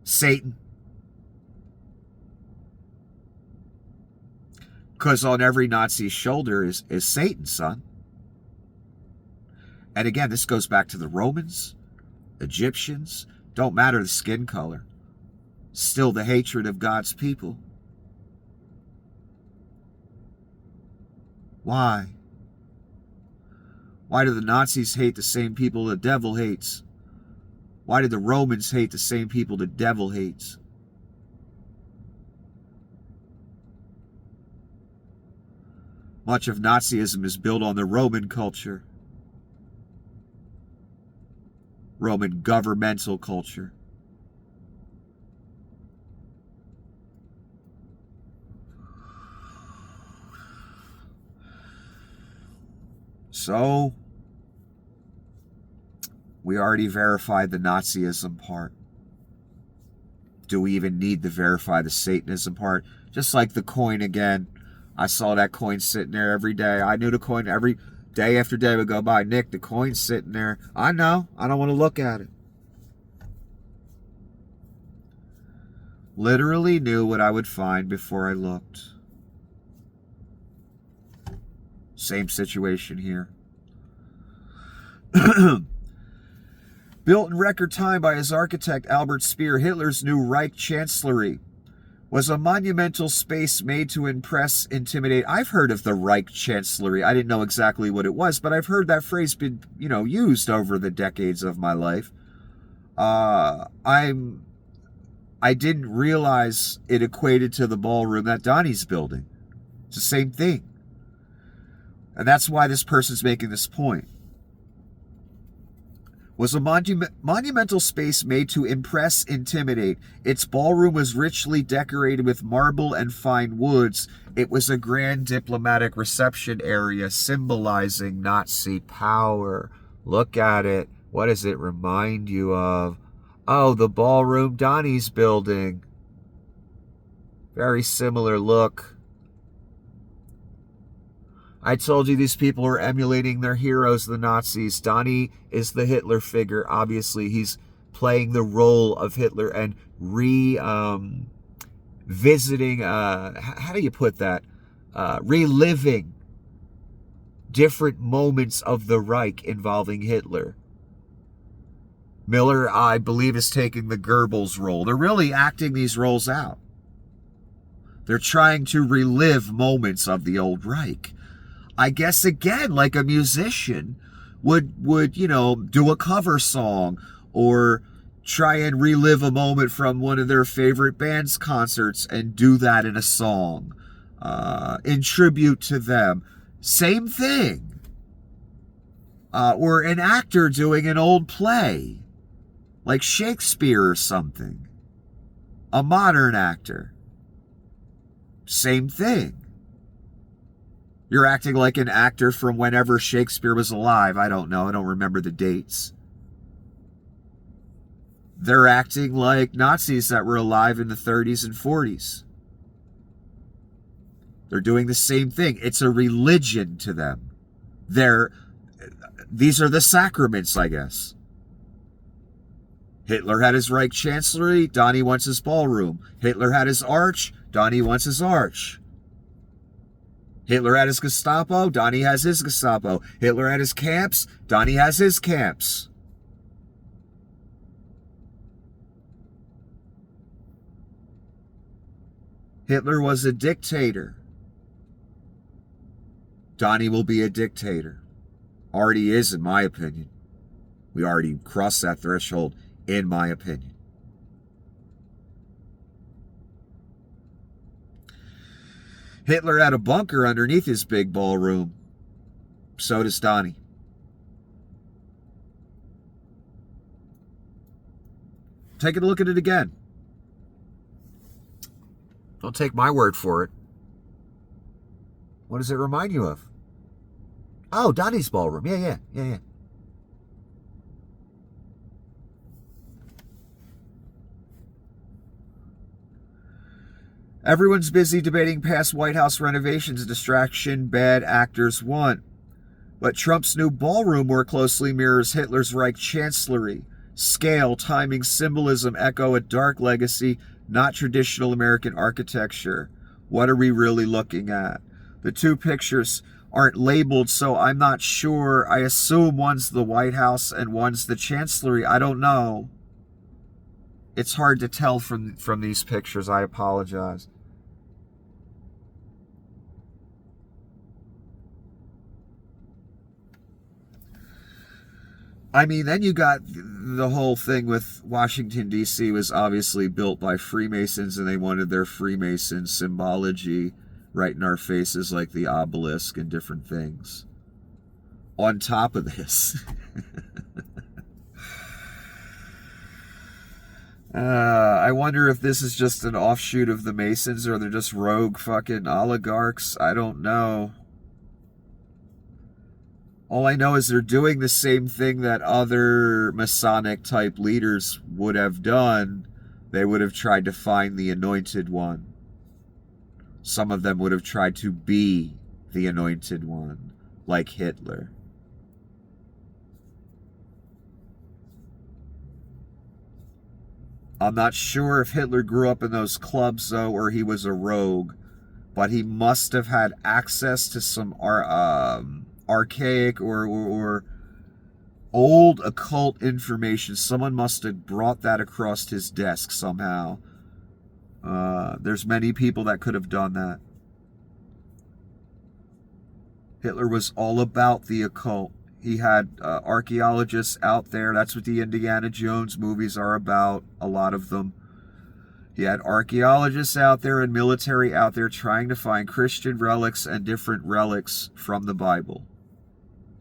Satan. Because on every Nazi's shoulder is Satan, son. And again, this goes back to the Romans, Egyptians. Don't matter the skin color. Still the hatred of God's people. Why? Why do the Nazis hate the same people the devil hates? Why did the Romans hate the same people the devil hates? Much of Nazism is built on the Roman culture. Roman governmental culture. So, we already verified the Nazism part. Do we even need to verify the Satanism part? Just like the coin again. I saw that coin sitting there every day. I knew the coin every day after day would go by. Nick, the coin's sitting there. I know. I don't want to look at it. Literally knew what I would find before I looked. Same situation here. Built in record time by his architect Albert Speer, Hitler's new Reich Chancellery was a monumental space made to impress, intimidate. I've heard of the Reich Chancellery. I didn't know exactly what it was, but I've heard that phrase been, used over the decades of my life. I didn't realize it equated to the ballroom that Donnie's building. It's the same thing. And that's why this person's making this point. Was a monumental space made to impress, intimidate. Its ballroom was richly decorated with marble and fine woods. It was a grand diplomatic reception area symbolizing Nazi power. Look at it. What does it remind you of? Oh, the ballroom Donnie's building. Very similar look. I told you these people are emulating their heroes, the Nazis. Donnie is the Hitler figure. Obviously, he's playing the role of Hitler and visiting, how do you put that? Reliving different moments of the Reich involving Hitler. Miller, I believe, is taking the Goebbels role. They're really acting these roles out. They're trying to relive moments of the old Reich. I guess, again, like a musician would do a cover song or try and relive a moment from one of their favorite band's concerts and do that in a song in tribute to them. Same thing. Or an actor doing an old play, like Shakespeare or something. A modern actor. Same thing. You're acting like an actor from whenever Shakespeare was alive. I don't know. I don't remember the dates. They're acting like Nazis that were alive in the 30s and 40s. They're doing the same thing. It's a religion to them. These are the sacraments, I guess. Hitler had his Reich Chancellery. Donnie wants his ballroom. Hitler had his arch. Donnie wants his arch. Hitler had his Gestapo, Donnie has his Gestapo. Hitler had his camps, Donnie has his camps. Hitler was a dictator. Donnie will be a dictator. Already is, in my opinion. We already crossed that threshold, in my opinion. Hitler had a bunker underneath his big ballroom. So does Donnie. Take a look at it again. Don't take my word for it. What does it remind you of? Oh, Donnie's ballroom. Yeah. Everyone's busy debating past White House renovations, distraction bad actors want. But Trump's new ballroom more closely mirrors Hitler's Reich Chancellery. Scale, timing, symbolism echo a dark legacy, not traditional American architecture. What are we really looking at? The two pictures aren't labeled, so I'm not sure. I assume one's the White House and one's the Chancellery. I don't know. It's hard to tell from these pictures. I apologize. I mean, then you got the whole thing with Washington, D.C. was obviously built by Freemasons, and they wanted their Freemason symbology right in our faces, like the obelisk and different things. On top of this, I wonder if this is just an offshoot of the Masons, or they're just rogue fucking oligarchs. I don't know. All I know is they're doing the same thing that other Masonic type leaders would have done. They would have tried to find the anointed one. Some of them would have tried to be the anointed one, like Hitler. I'm not sure if Hitler grew up in those clubs, though, or he was a rogue. But he must have had access to some archaic or old occult information. Someone must have brought that across his desk somehow. There's many people that could have done that. Hitler was all about the occult. He had archaeologists out there. That's what the Indiana Jones movies are about, a lot of them. He had archaeologists out there and military out there trying to find Christian relics and different relics from the Bible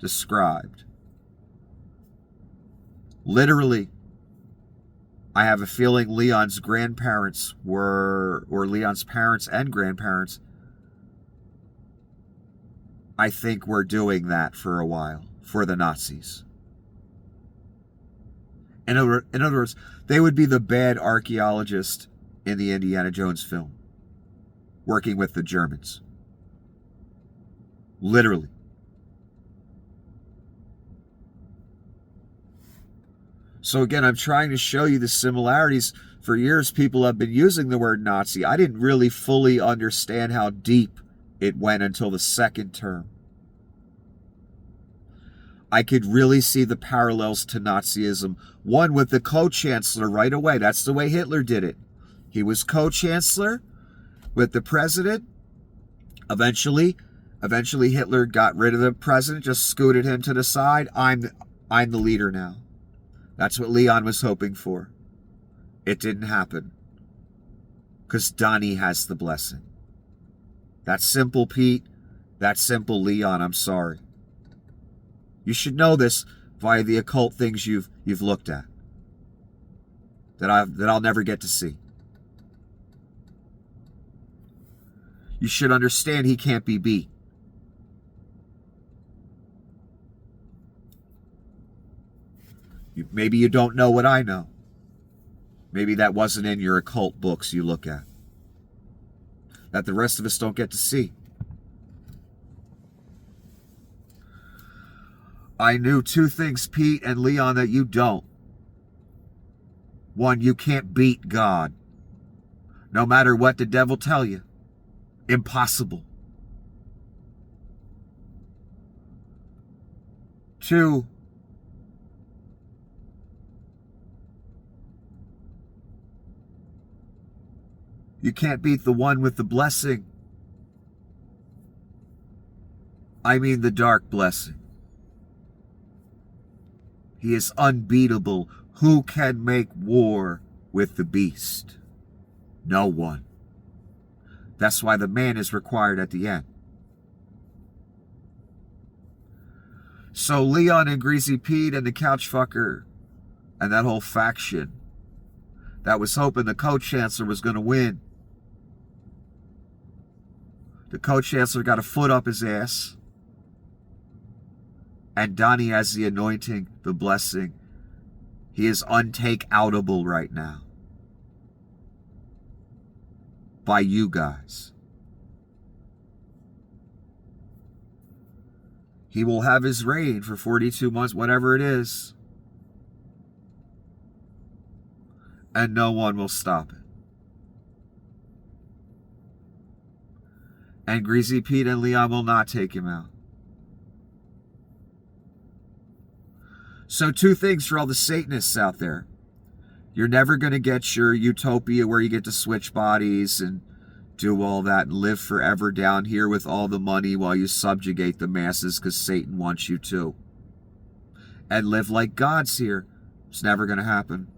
described. Literally, I have a feeling Leon's grandparents or Leon's parents and grandparents, I think were doing that for a while for the Nazis. In other words, they would be the bad archaeologist in the Indiana Jones film, working with the Germans. Literally. So again, I'm trying to show you the similarities. For years, people have been using the word Nazi. I didn't really fully understand how deep it went until the second term. I could really see the parallels to Nazism. One with the co-chancellor right away. That's the way Hitler did it. He was co-chancellor with the president. Eventually Hitler got rid of the president, just scooted him to the side. I'm the leader now. That's what Leon was hoping for. It didn't happen. Because Donnie has the blessing. That's simple, Pete. That's simple, Leon. I'm sorry. You should know this via the occult things you've looked at. That I'll never get to see. You should understand he can't be beat. Maybe you don't know what I know. Maybe that wasn't in your occult books you look at. That the rest of us don't get to see. I knew two things, Pete and Leon, that you don't. One, you can't beat God. No matter what the devil tell you. Impossible. Two, you can't beat the one with the blessing. I mean the dark blessing. He is unbeatable. Who can make war with the beast? No one. That's why the man is required at the end. So Leon and Greasy Pete and the Couchfucker and that whole faction that was hoping the co-chancellor was going to win. The co-chancellor got a foot up his ass. And Donnie has the anointing, the blessing. He is untake-outable right now. By you guys. He will have his reign for 42 months, whatever it is. And no one will stop it. And Greasy Pete and Leon will not take him out. So two things for all the Satanists out there. You're never going to get your utopia where you get to switch bodies and do all that and live forever down here with all the money while you subjugate the masses because Satan wants you to. And live like God's here. It's never going to happen.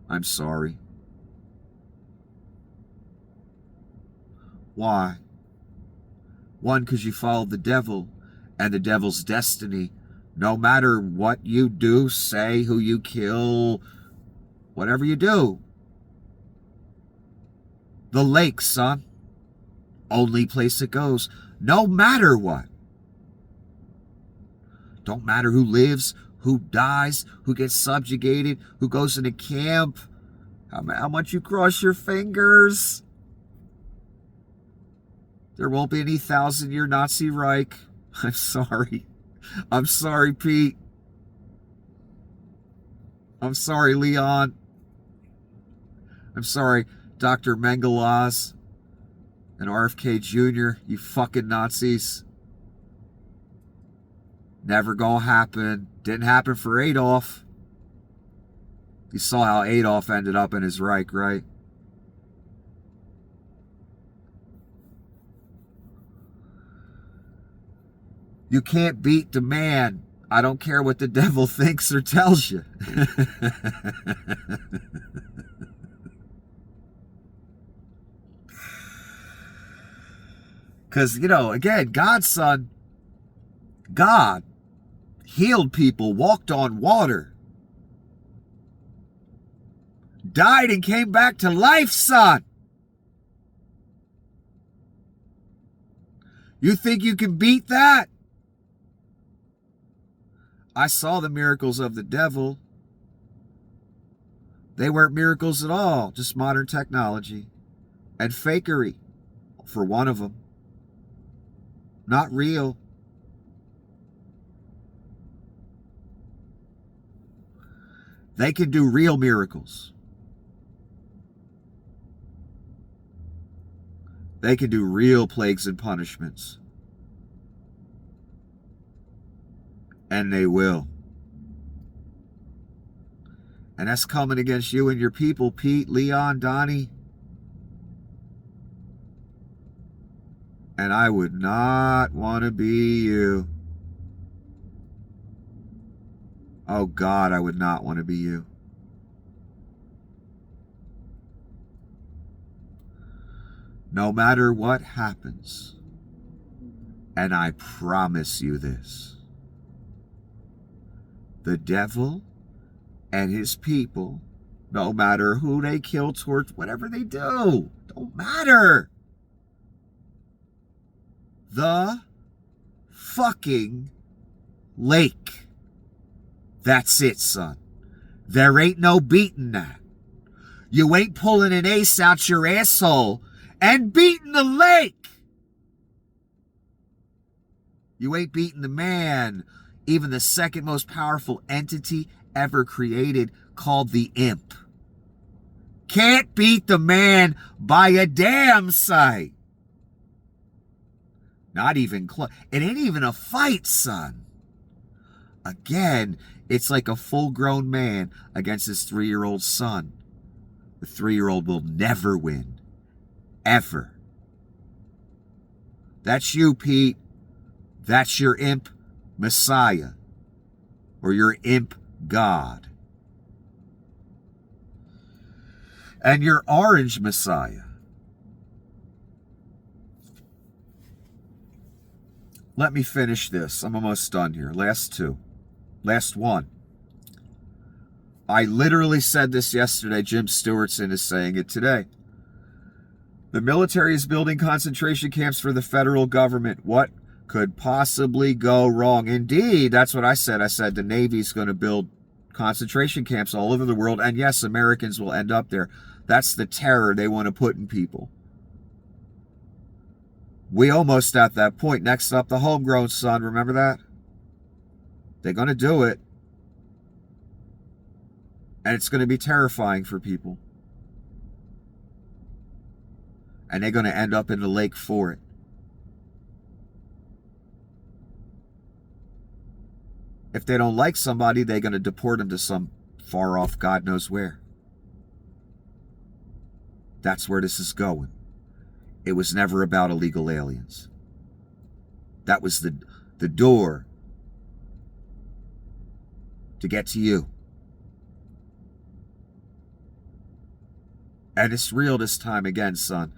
I'm sorry. Why? One, because you followed the devil and the devil's destiny. No matter what you do, say, who you kill, whatever you do. The lake, son. Only place it goes. No matter what. Don't matter who lives, who dies, who gets subjugated, who goes into camp, how much you cross your fingers. There won't be any 1,000-year Nazi Reich. I'm sorry. I'm sorry, Pete. I'm sorry, Leon. I'm sorry, Dr. Mengelaz and RFK Jr., you fucking Nazis. Never gonna happen. Didn't happen for Adolf. You saw how Adolf ended up in his Reich, right? You can't beat the man. I don't care what the devil thinks or tells you. Because, again, God's son, God healed people, walked on water, died and came back to life, son. You think you can beat that? I saw the miracles of the devil. They weren't miracles at all, just modern technology and fakery for one of them. Not real. They can do real miracles. They can do real plagues and punishments. And they will. And that's coming against you and your people, Pete, Leon, Donnie. And I would not want to be you. Oh God, I would not want to be you. No matter what happens, and I promise you this, the devil and his people, no matter who they kill, torch, whatever they do, don't matter. The fucking lake. That's it, son. There ain't no beating that. You ain't pulling an ace out your asshole and beating the lake. You ain't beating the man, even the second most powerful entity ever created, called the imp. Can't beat the man by a damn sight. Not even close. It ain't even a fight, son. Again, it's like a full-grown man against his 3-year-old son. The 3-year-old will never win. Ever. That's you, Pete. That's your imp Messiah. Or your imp God. And your orange Messiah. Let me finish this. I'm almost done here. Last one. I literally said this yesterday. Jim Stewartson is saying it today. The military is building concentration camps for the federal government. What could possibly go wrong? Indeed, that's what I said. I said the Navy's going to build concentration camps all over the world. And yes, Americans will end up there. That's the terror they want to put in people. We almost at that point. Next up, the homegrown son. Remember that? They're going to do it. And it's going to be terrifying for people. And they're going to end up in the lake for it. If they don't like somebody, they're going to deport them to some far off God knows where. That's where this is going. It was never about illegal aliens. That was the door to get to you. And it's real this time again, son.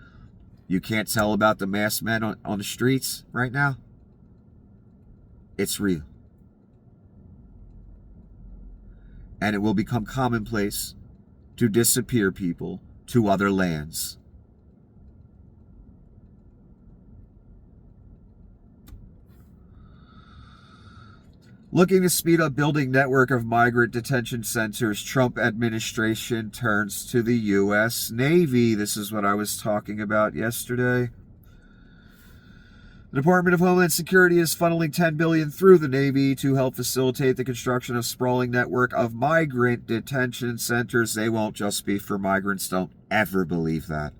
You can't tell about the masked men on the streets right now? It's real. And it will become commonplace to disappear people to other lands. Looking to speed up building network of migrant detention centers, Trump administration turns to the U.S. Navy. This is what I was talking about yesterday. The Department of Homeland Security is funneling $10 billion through the Navy to help facilitate the construction of sprawling network of migrant detention centers. They won't just be for migrants. Don't ever believe that.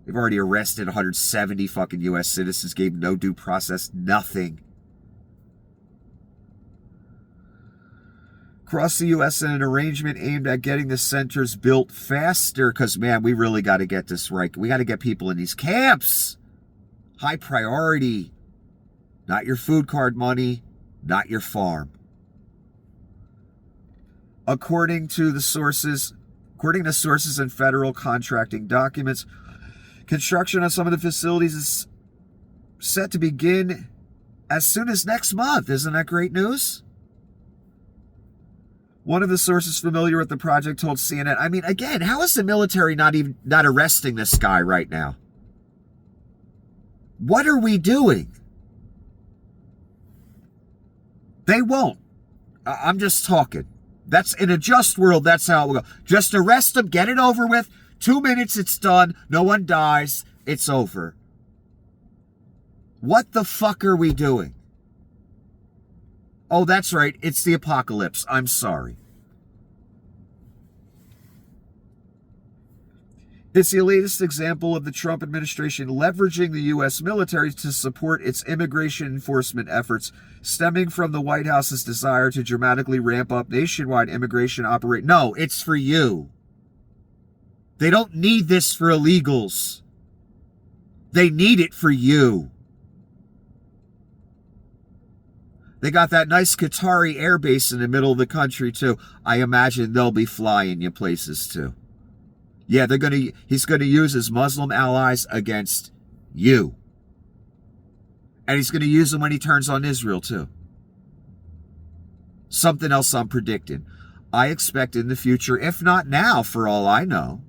They've already arrested 170 fucking U.S. citizens, gave no due process, nothing. Across the U.S. in an arrangement aimed at getting the centers built faster. Because, man, we really got to get this right. We got to get people in these camps. High priority. Not your food card money. Not your farm. According to sources in federal contracting documents, construction on some of the facilities is set to begin as soon as next month. Isn't that great news? One of the sources familiar with the project told CNN, I mean, again, how is the military not arresting this guy right now? What are we doing? They won't. I'm just talking. That's in a just world. That's how it will go. Just arrest him. Get it over with. 2 minutes. It's done. No one dies. It's over. What the fuck are we doing? Oh, that's right. It's the apocalypse. I'm sorry. It's the latest example of the Trump administration leveraging the U.S. military to support its immigration enforcement efforts, stemming from the White House's desire to dramatically ramp up nationwide immigration operation. No, it's for you. They don't need this for illegals. They need it for you. They got that nice Qatari air base in the middle of the country, too. I imagine they'll be flying you places, too. Yeah, he's going to use his Muslim allies against you. And he's going to use them when he turns on Israel, too. Something else I'm predicting. I expect in the future, if not now, for all I know,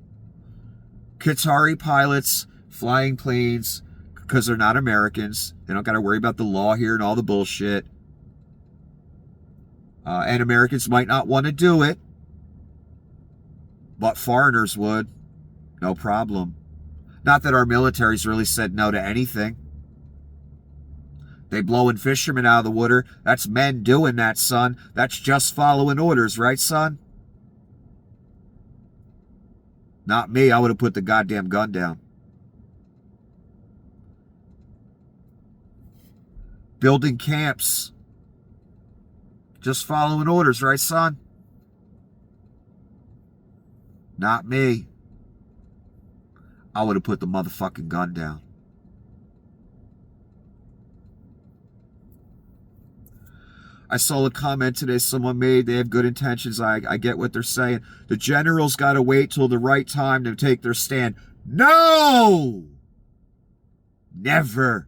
Qatari pilots flying planes, because they're not Americans. They don't got to worry about the law here and all the bullshit. And Americans might not want to do it, but foreigners would. No problem. Not that our military's really said no to anything. They blowing fishermen out of the water. That's men doing that, son. That's just following orders, right, son? Not me. I would have put the goddamn gun down. Building camps. Just following orders, right, son? Not me. I would have put the motherfucking gun down. I saw a comment today someone made. They have good intentions. I get what they're saying. The generals got to wait till the right time to take their stand. No! Never.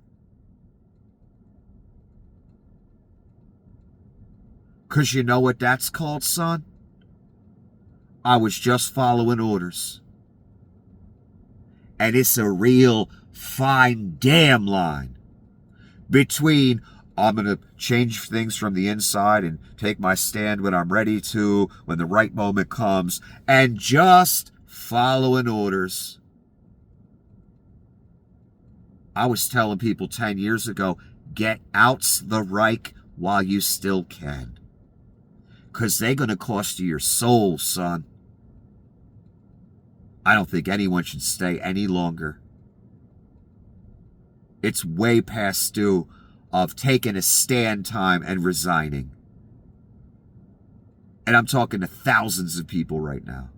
Because you know what that's called, son? I was just following orders. And it's a real fine damn line between I'm going to change things from the inside and take my stand when I'm ready to, when the right moment comes, and just following orders. I was telling people 10 years ago, get out the Reich while you still can. Because they're going to cost you your soul, son. I don't think anyone should stay any longer. It's way past due of taking a stand time and resigning. And I'm talking to thousands of people right now.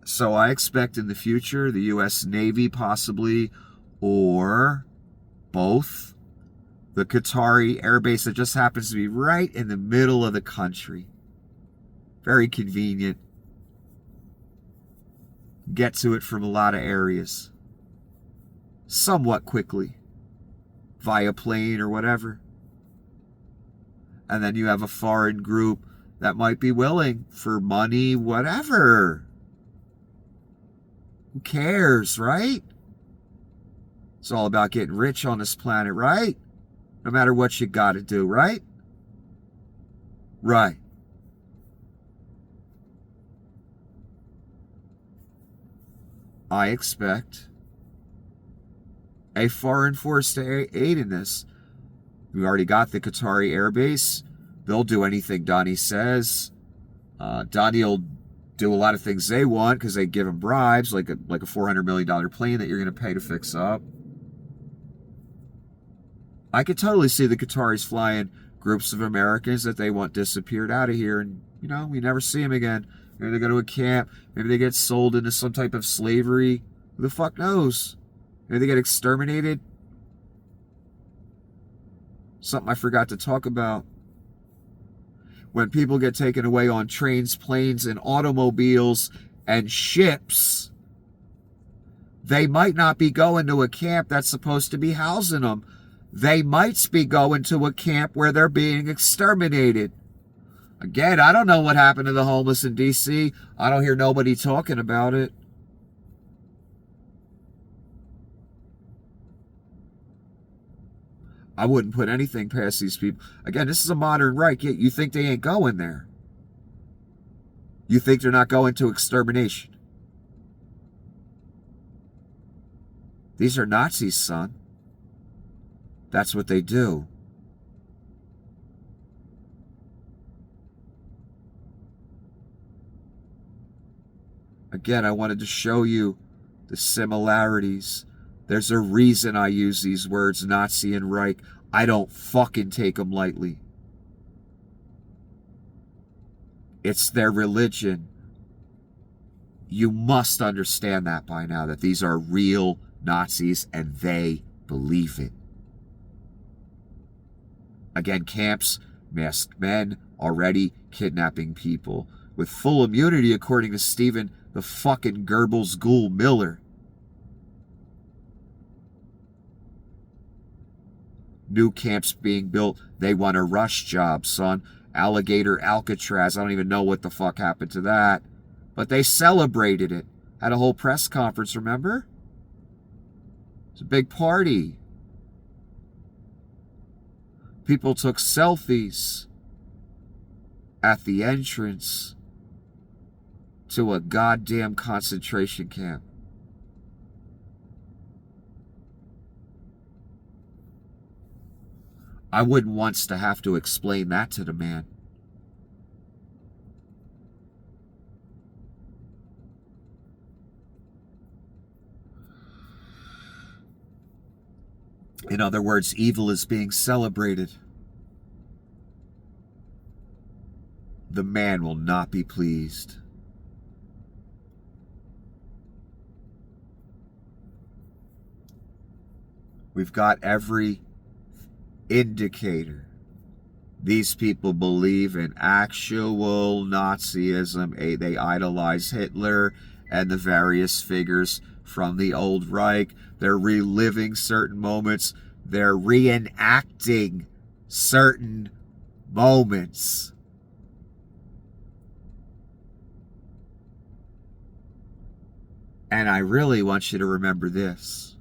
So I expect in the future the U.S. Navy possibly, or both, the Qatari air base that just happens to be right in the middle of the country. Very convenient. Get to it from a lot of areas. Somewhat quickly. Via plane or whatever. And then you have a foreign group that might be willing for money, whatever. Who cares, right? It's all about getting rich on this planet, right? No matter what you got to do, right? Right. I expect a foreign force to aid in this. We already got the Qatari Air Base. They'll do anything Donnie says. Donnie will do a lot of things they want because they give him bribes, like a $400 million plane that you're going to pay to fix up. I could totally see the Qataris flying groups of Americans that they want disappeared out of here, and, we never see them again. Maybe they go to a camp. Maybe they get sold into some type of slavery. Who the fuck knows? Maybe they get exterminated. Something I forgot to talk about. When people get taken away on trains, planes, and automobiles, and ships, they might not be going to a camp that's supposed to be housing them. They might be going to a camp where they're being exterminated. Again, I don't know what happened to the homeless in D.C. I don't hear nobody talking about it. I wouldn't put anything past these people. Again, this is a modern Reich. You think they ain't going there. You think they're not going to extermination. These are Nazis, son. That's what they do. Again, I wanted to show you the similarities. There's a reason I use these words, Nazi and Reich. I don't fucking take them lightly. It's their religion. You must understand that by now, that these are real Nazis and they believe it. Again, camps, masked men, already kidnapping people. With full immunity, according to Stephen the fucking Goebbels Ghoul Miller. New camps being built. They want a rush job, son. Alligator Alcatraz. I don't even know what the fuck happened to that. But they celebrated it. Had a whole press conference, remember? It's a big party. People took selfies at the entrance to a goddamn concentration camp. I wouldn't want to have to explain that to the man. In other words, evil is being celebrated. The man will not be pleased. We've got every indicator. These people believe in actual Nazism. They idolize Hitler and the various figures from the old Reich. They're reliving certain moments. They're reenacting certain moments. And I really want you to remember this.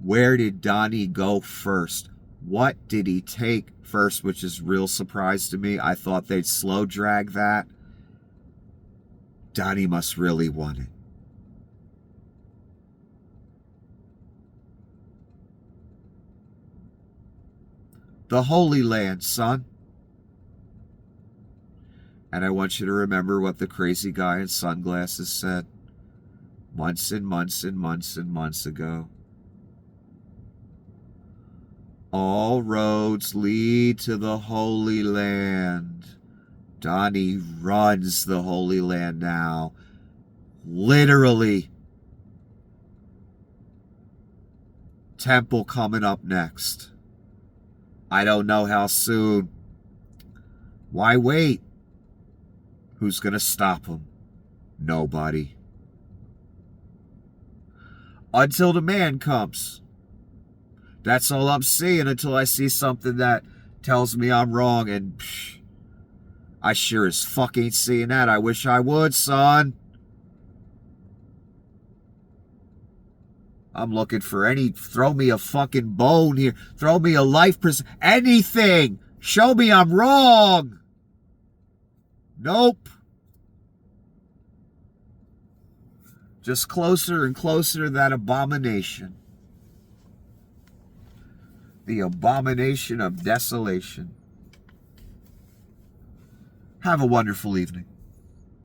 Where did Donnie go first? What did he take first, which is real surprise to me. I thought they'd slow drag that. Donnie must really want it. The Holy Land, son. And I want you to remember what the crazy guy in sunglasses said months and months and months and months ago. All roads lead to the Holy Land. Donnie runs the Holy Land now. Literally. Temple coming up next. I don't know how soon. Why wait? Who's going to stop him? Nobody. Until the man comes. That's all I'm seeing until I see something that tells me I'm wrong. And I sure as fuck ain't seeing that. I wish I would, son. I'm looking for throw me a fucking bone here. Throw me a life anything. Show me I'm wrong. Nope. Just closer and closer to that abomination. The abomination of desolation. Have a wonderful evening.